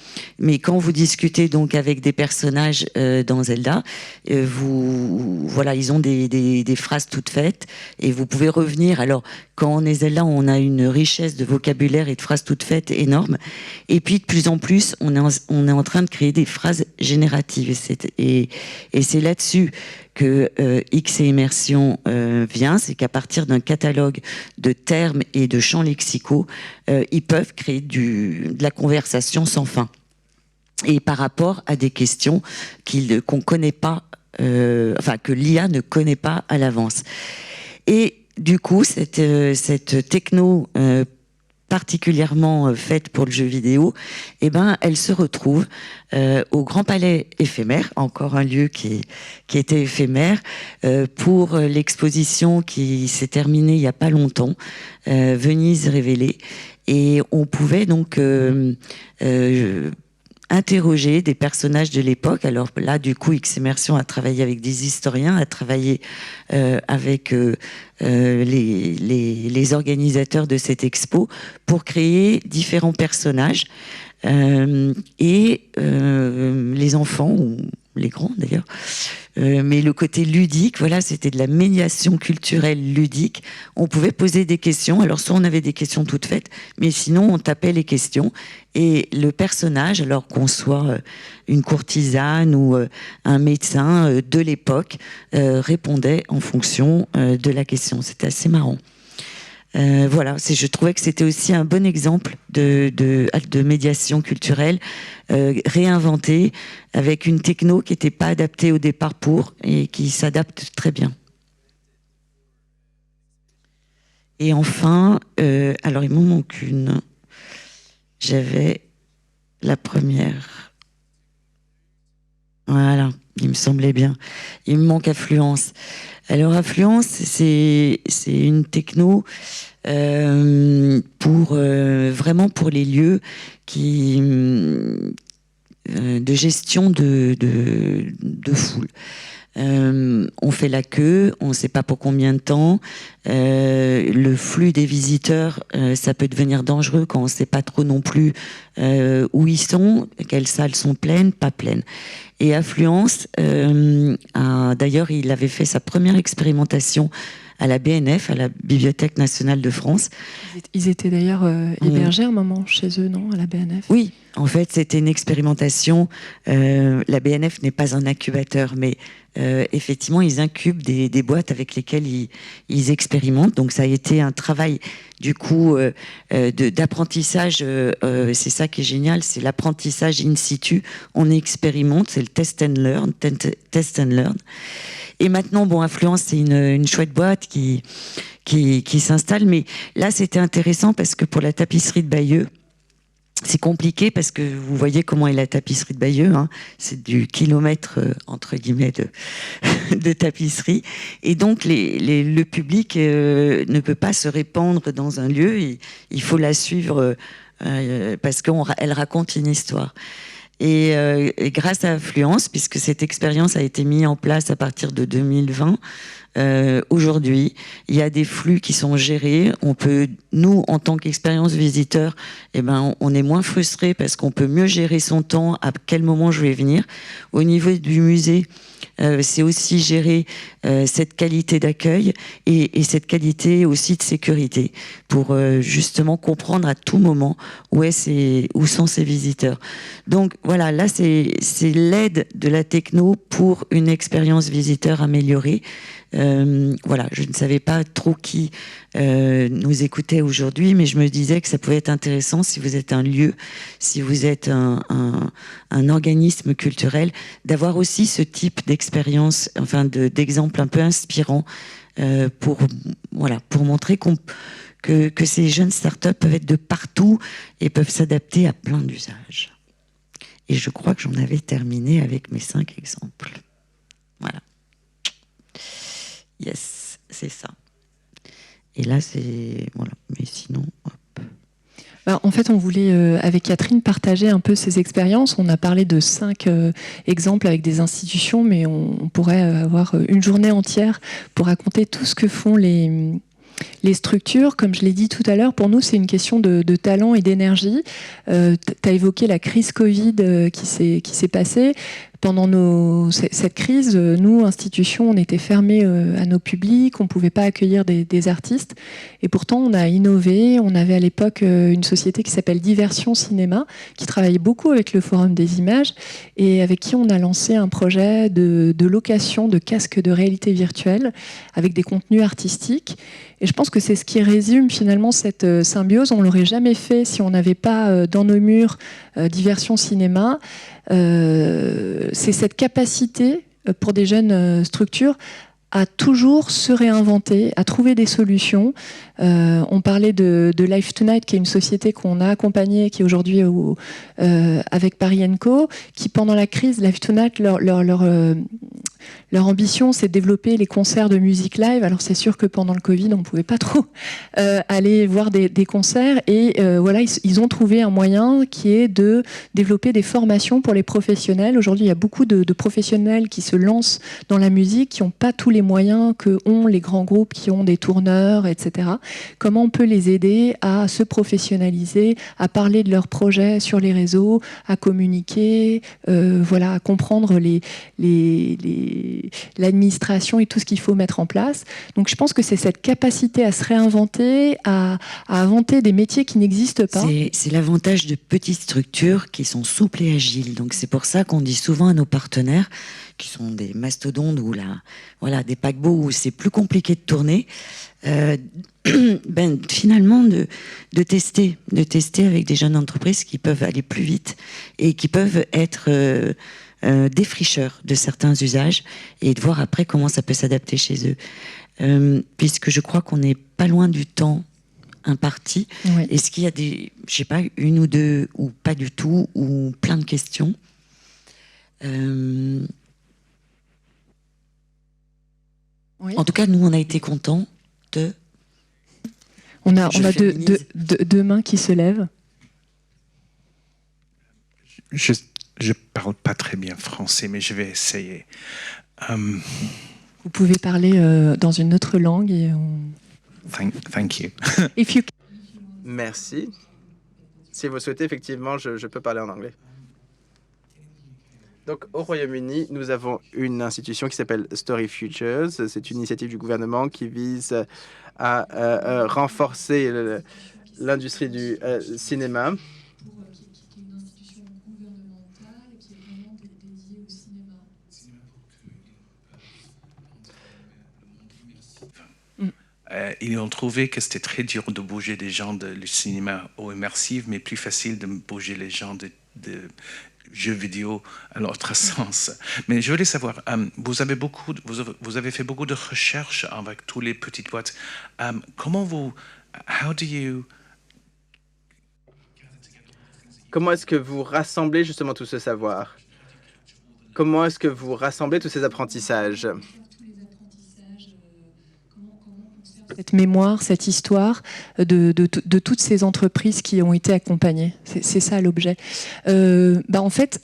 mais quand vous discutez donc avec des personnages dans Zelda, voilà, ils ont des phrases toutes faites et vous pouvez revenir. Alors quand on est Zelda, on a une richesse de vocabulaire et de phrases toutes faites énorme. Et puis de plus en plus, on est en train de créer des phrases génératives et c'est là-dessus que X et Immersion vient, c'est qu'à partir d'un catalogue de termes et de champs lexicaux, ils peuvent créer de la conversation sans fin. et par rapport à des questions qu'on connaît pas, que l'IA ne connaît pas à l'avance. Et du coup, cette techno particulièrement faite pour le jeu vidéo, elle se retrouve au Grand Palais éphémère, encore un lieu qui était éphémère, pour l'exposition qui s'est terminée il n'y a pas longtemps, Venise révélée. Et on pouvait donc interroger des personnages de l'époque. Alors là, du coup, X-Immersion a travaillé avec des historiens, a travaillé avec les organisateurs de cette expo pour créer différents personnages. Et les enfants, ou les grands d'ailleurs, mais le côté ludique, voilà, c'était de la médiation culturelle ludique. On pouvait poser des questions, alors soit on avait des questions toutes faites, mais sinon on tapait les questions, et le personnage, alors qu'on soit une courtisane ou un médecin de l'époque, répondait en fonction de la question. C'était assez marrant. Voilà, je trouvais que c'était aussi un bon exemple de médiation culturelle réinventée avec une techno qui n'était pas adaptée au départ et qui s'adapte très bien. Et enfin, alors il m'en manque une. J'avais la première. Voilà, il me semblait bien. Il me manque Affluence. Alors Affluence, c'est une techno vraiment pour les lieux de gestion de foule. On fait la queue, on ne sait pas pour combien de temps. Le flux des visiteurs, ça peut devenir dangereux quand on ne sait pas trop non plus où ils sont, quelles salles sont pleines, pas pleines. Et Affluence, d'ailleurs, il avait fait sa première expérimentation à la BNF, à la Bibliothèque nationale de France. Ils étaient d'ailleurs hébergés un moment chez eux, non, à la BNF? Oui, en fait, c'était une expérimentation. La BNF n'est pas un incubateur, mais effectivement, ils incubent des boîtes avec lesquelles ils expérimentent. Donc, ça a été un travail, du coup, d'apprentissage. C'est ça qui est génial, c'est l'apprentissage in situ. On expérimente, c'est le test and learn. Et maintenant, bon, Affluence, c'est une chouette boîte qui s'installe. Mais là, c'était intéressant parce que pour la tapisserie de Bayeux, c'est compliqué parce que vous voyez comment est la tapisserie de Bayeux. Hein. C'est du kilomètre, entre guillemets, de tapisserie. Et donc, le public ne peut pas se répandre dans un lieu. Il faut la suivre parce qu'elle raconte une histoire. Et grâce à Affluence, puisque cette expérience a été mise en place à partir de 2020, aujourd'hui, il y a des flux qui sont gérés. On peut, nous, en tant qu'expérience visiteur, on est moins frustré parce qu'on peut mieux gérer son temps, à quel moment je vais venir. Au niveau du musée, c'est aussi gérer cette qualité d'accueil et cette qualité aussi de sécurité pour justement comprendre à tout moment où sont ces visiteurs. Donc voilà, là c'est l'aide de la techno pour une expérience visiteur améliorée. Voilà, je ne savais pas trop qui nous écoutait aujourd'hui, mais je me disais que ça pouvait être intéressant si vous êtes un lieu, si vous êtes un organisme culturel, d'avoir aussi ce type d'expérience, enfin d'exemple un peu inspirant pour montrer que ces jeunes startups peuvent être de partout et peuvent s'adapter à plein d'usages. Et je crois que j'en avais terminé avec mes 5 exemples. Voilà. Yes, c'est ça. Et là, c'est... Voilà. Mais sinon, hop. En fait, on voulait, avec Catherine, partager un peu ces expériences. On a parlé de 5 exemples avec des institutions, mais on pourrait avoir une journée entière pour raconter tout ce que font les structures. Comme je l'ai dit tout à l'heure, pour nous, c'est une question de talent et d'énergie. Tu as évoqué la crise Covid qui s'est passée. pendant cette crise, nous, institutions, on était fermés à nos publics, on ne pouvait pas accueillir des artistes. Et pourtant, on a innové. On avait à l'époque une société qui s'appelle Diversion Cinéma, qui travaillait beaucoup avec le Forum des images et avec qui on a lancé un projet de location de casques de réalité virtuelle avec des contenus artistiques. Et je pense que c'est ce qui résume finalement cette symbiose. On ne l'aurait jamais fait si on n'avait pas dans nos murs Diversion Cinéma. C'est cette capacité pour des jeunes structures à toujours se réinventer, à trouver des solutions. On parlait de Life Tonight, qui est une société qu'on a accompagnée, qui est aujourd'hui avec Paris & Co, qui pendant la crise, Life Tonight, leur ambition, c'est de développer les concerts de musique live. Alors c'est sûr que pendant le Covid, on ne pouvait pas trop aller voir des concerts. Et voilà, ils ont trouvé un moyen qui est de développer des formations pour les professionnels. Aujourd'hui, il y a beaucoup de professionnels qui se lancent dans la musique, qui n'ont pas tous les moyens que ont les grands groupes, qui ont des tourneurs, etc. Comment on peut les aider à se professionnaliser, à parler de leurs projets sur les réseaux, à communiquer, voilà, à comprendre l'administration et tout ce qu'il faut mettre en place. Donc je pense que c'est cette capacité à se réinventer, à inventer des métiers qui n'existent pas. C'est l'avantage de petites structures qui sont souples et agiles. Donc c'est pour ça qu'on dit souvent à nos partenaires, qui sont des mastodontes ou voilà, des paquebots où c'est plus compliqué de tourner, finalement de tester avec des jeunes entreprises qui peuvent aller plus vite et qui peuvent être défricheurs de certains usages et de voir après comment ça peut s'adapter chez eux. Puisque je crois qu'on n'est pas loin du temps imparti. Oui. Est-ce qu'il y a je sais pas, une ou deux, ou pas du tout, ou plein de questions Oui. En tout cas, nous, on a été contents de... On a deux mains qui se lèvent. Je parle pas très bien français, mais je vais essayer. Vous pouvez parler dans une autre langue. Et Thank you. If you... Merci. Si vous souhaitez, effectivement, je peux parler en anglais. Donc, au Royaume-Uni, nous avons une institution qui s'appelle Story Futures. C'est une initiative du gouvernement qui vise à renforcer l'industrie du cinéma. Ils ont trouvé que c'était très dur de bouger des gens du cinéma au immersif, mais plus facile de bouger les gens de jeux vidéo à l'autre sens. Mais je voulais savoir, vous avez fait beaucoup de recherches avec toutes les petites boîtes. Comment est-ce que vous rassemblez justement tout ce savoir? Comment est-ce que vous rassemblez tous ces apprentissages? Cette mémoire, cette histoire de toutes ces entreprises qui ont été accompagnées. C'est ça l'objet. En fait,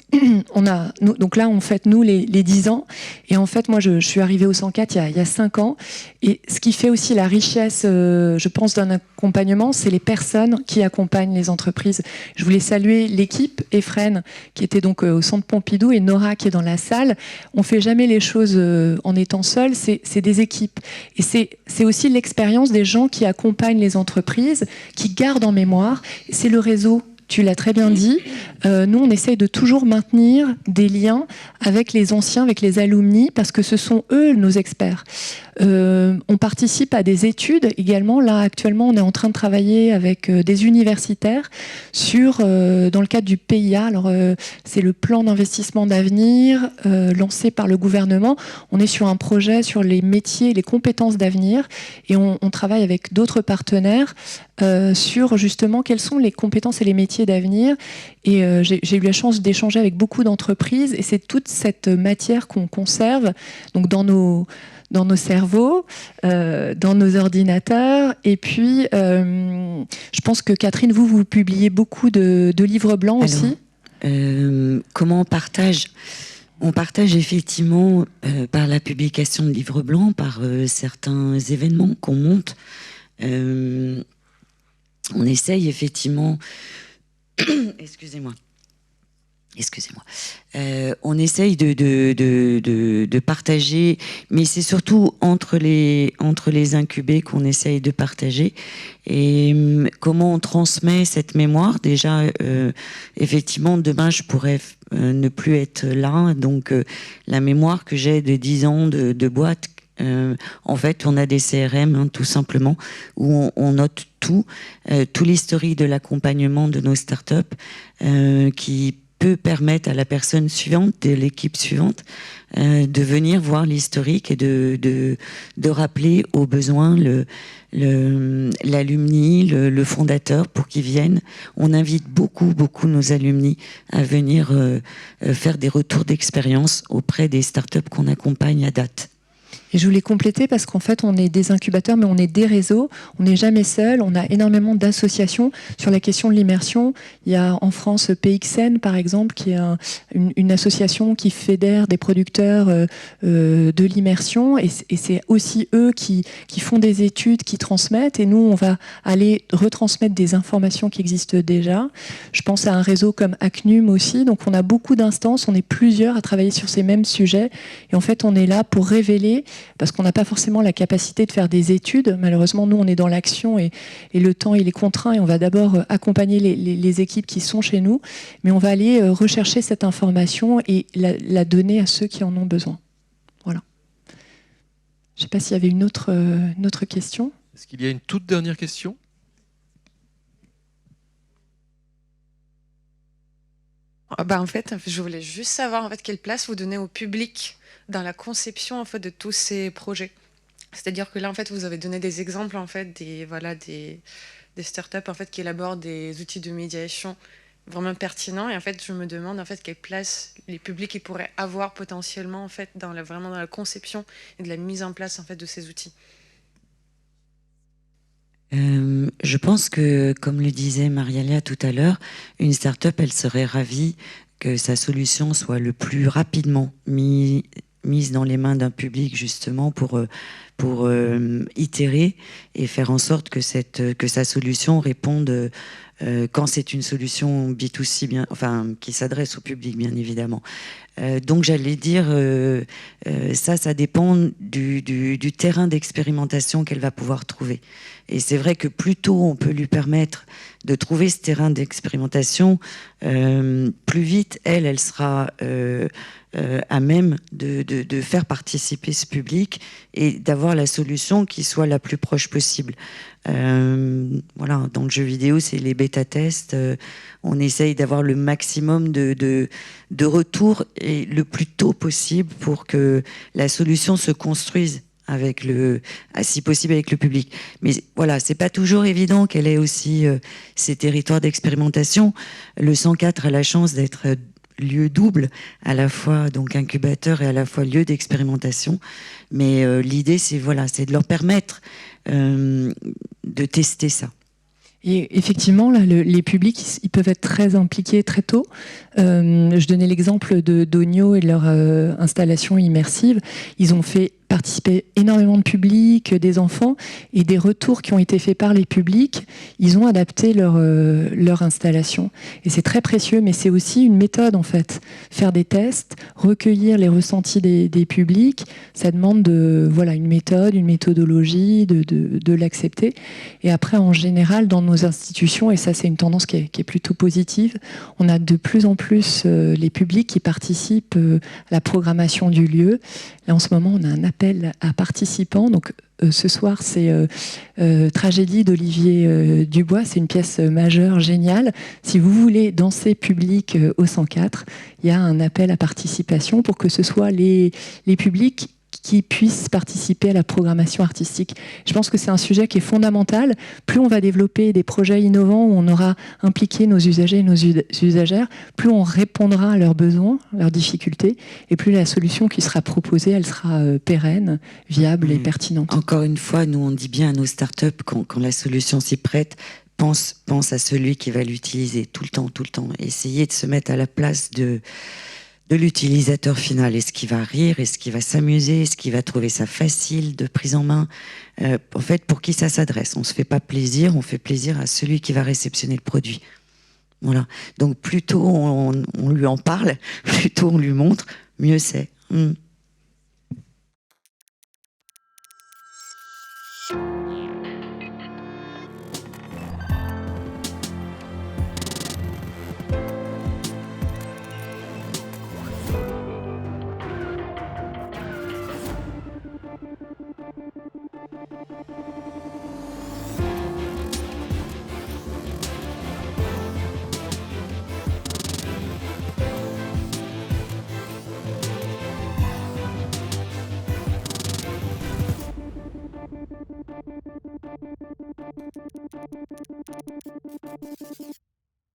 donc là, on fête, nous, les 10 ans. Et en fait, moi, je suis arrivée au 104 il y a 5 ans. Et ce qui fait aussi la richesse, je pense, d'un accompagnement, c'est les personnes qui accompagnent les entreprises. Je voulais saluer l'équipe, Efren, qui était donc au Centre Pompidou, et Nora, qui est dans la salle. On ne fait jamais les choses en étant seul, c'est des équipes. Et c'est aussi l'expérience des gens qui accompagnent les entreprises, qui gardent en mémoire. C'est le réseau. Tu l'as très bien dit. Nous, on essaye de toujours maintenir des liens avec les anciens, avec les alumni, parce que ce sont eux nos experts. On participe à des études également. Là, actuellement, on est en train de travailler avec des universitaires dans le cadre du PIA. Alors, c'est le plan d'investissement d'avenir lancé par le gouvernement. On est sur un projet sur les métiers, les compétences d'avenir, et on travaille avec d'autres partenaires sur justement quelles sont les compétences et les métiers d'avenir. Et j'ai eu la chance d'échanger avec beaucoup d'entreprises, et c'est toute cette matière qu'on conserve donc dans nos cerveaux, dans nos ordinateurs. Et puis, je pense que Catherine, vous publiez beaucoup de livres blancs aussi. Comment on partage? On partage effectivement par la publication de livres blancs, par certains événements qu'on monte. On essaye effectivement, excusez-moi, Excusez-moi. On essaye de partager, mais c'est surtout entre les incubés qu'on essaye de partager. Et comment on transmet cette mémoire? Déjà, effectivement, demain, je pourrais ne plus être là. Donc, la mémoire que j'ai de 10 ans de boîte, en fait, on a des CRM, hein, tout simplement, où on note tout l'historique de l'accompagnement de nos startups, qui peut permettre à la personne suivante, de l'équipe suivante, de venir voir l'historique et de rappeler au besoin l'alumni, le fondateur, pour qu'ils viennent. On invite beaucoup nos alumni à venir faire des retours d'expérience auprès des startups qu'on accompagne à date. Et je voulais compléter parce qu'en fait, on est des incubateurs, mais on est des réseaux. On n'est jamais seul. On a énormément d'associations sur la question de l'immersion. Il y a en France PXN, par exemple, qui est une association qui fédère des producteurs de l'immersion. Et c'est aussi eux qui font des études, qui transmettent. Et nous, on va aller retransmettre des informations qui existent déjà. Je pense à un réseau comme ACNUM aussi. Donc, on a beaucoup d'instances. On est plusieurs à travailler sur ces mêmes sujets. Et en fait, on est là pour révéler, parce qu'on n'a pas forcément la capacité de faire des études. Malheureusement, nous, on est dans l'action et le temps, il est contraint et on va d'abord accompagner les équipes qui sont chez nous, mais on va aller rechercher cette information et la donner à ceux qui en ont besoin. Voilà. Je ne sais pas s'il y avait une autre question. Est-ce qu'il y a une toute dernière question ? En fait, je voulais juste savoir en fait, quelle place vous donnez au public dans la conception en fait, de tous ces projets. C'est-à-dire que là, en fait, vous avez donné des exemples en fait, des startups en fait, qui élaborent des outils de médiation vraiment pertinents. Et en fait, je me demande en fait, quelle place les publics ils pourraient avoir potentiellement en fait, vraiment dans la conception et de la mise en place en fait, de ces outils. Je pense que, comme le disait Marialia tout à l'heure, une start-up, elle serait ravie que sa solution soit le plus rapidement mise dans les mains d'un public, justement, pour itérer et faire en sorte que sa solution réponde, quand c'est une solution B2C, qui s'adresse au public, bien évidemment. Donc j'allais dire, ça dépend du terrain d'expérimentation qu'elle va pouvoir trouver. Et c'est vrai que plus tôt on peut lui permettre de trouver ce terrain d'expérimentation, plus vite elle sera à même de faire participer ce public et d'avoir la solution qui soit la plus proche possible. Voilà, dans le jeu vidéo, c'est les bêta-tests. On essaye d'avoir le maximum de retours et le plus tôt possible pour que la solution se construise si possible avec le public. Mais voilà, c'est pas toujours évident qu'elle ait aussi ces territoires d'expérimentation. Le 104 a la chance d'être lieu double, à la fois donc incubateur et à la fois lieu d'expérimentation. Mais l'idée, c'est de leur permettre de tester ça. Et effectivement, là, les publics, ils peuvent être très impliqués très tôt. Je donnais l'exemple d'Ogno et de leur installation immersive. Ils ont fait participer énormément de public, des enfants, et des retours qui ont été faits par les publics, ils ont adapté leur installation. Et c'est très précieux, mais c'est aussi une méthode, en fait. Faire des tests, recueillir les ressentis des publics, ça demande une méthode, une méthodologie, de l'accepter. Et après, en général, dans nos institutions, et ça, c'est une tendance qui est plutôt positive, on a de plus en plus les publics qui participent à la programmation du lieu. Là, en ce moment, on a un appel à participants. Donc, ce soir, c'est Tragédie d'Olivier Dubois. C'est une pièce majeure, géniale. Si vous voulez danser public au 104, il y a un appel à participation pour que ce soit les publics qui puissent participer à la programmation artistique. Je pense que c'est un sujet qui est fondamental. Plus on va développer des projets innovants où on aura impliqué nos usagers et nos usagères, plus on répondra à leurs besoins, leurs difficultés, et plus la solution qui sera proposée, elle sera pérenne, viable et pertinente. Encore une fois, nous on dit bien à nos startups, quand la solution s'y prête, pense à celui qui va l'utiliser tout le temps. Essayez de se mettre à la place de l'utilisateur final. Est-ce qu'il va rire? Est-ce qu'il va s'amuser? Est-ce qu'il va trouver ça facile de prise en main? En fait, pour qui ça s'adresse? On ne se fait pas plaisir, on fait plaisir à celui qui va réceptionner le produit. Voilà. Donc plus tôt on lui en parle, plus tôt on lui montre, mieux c'est.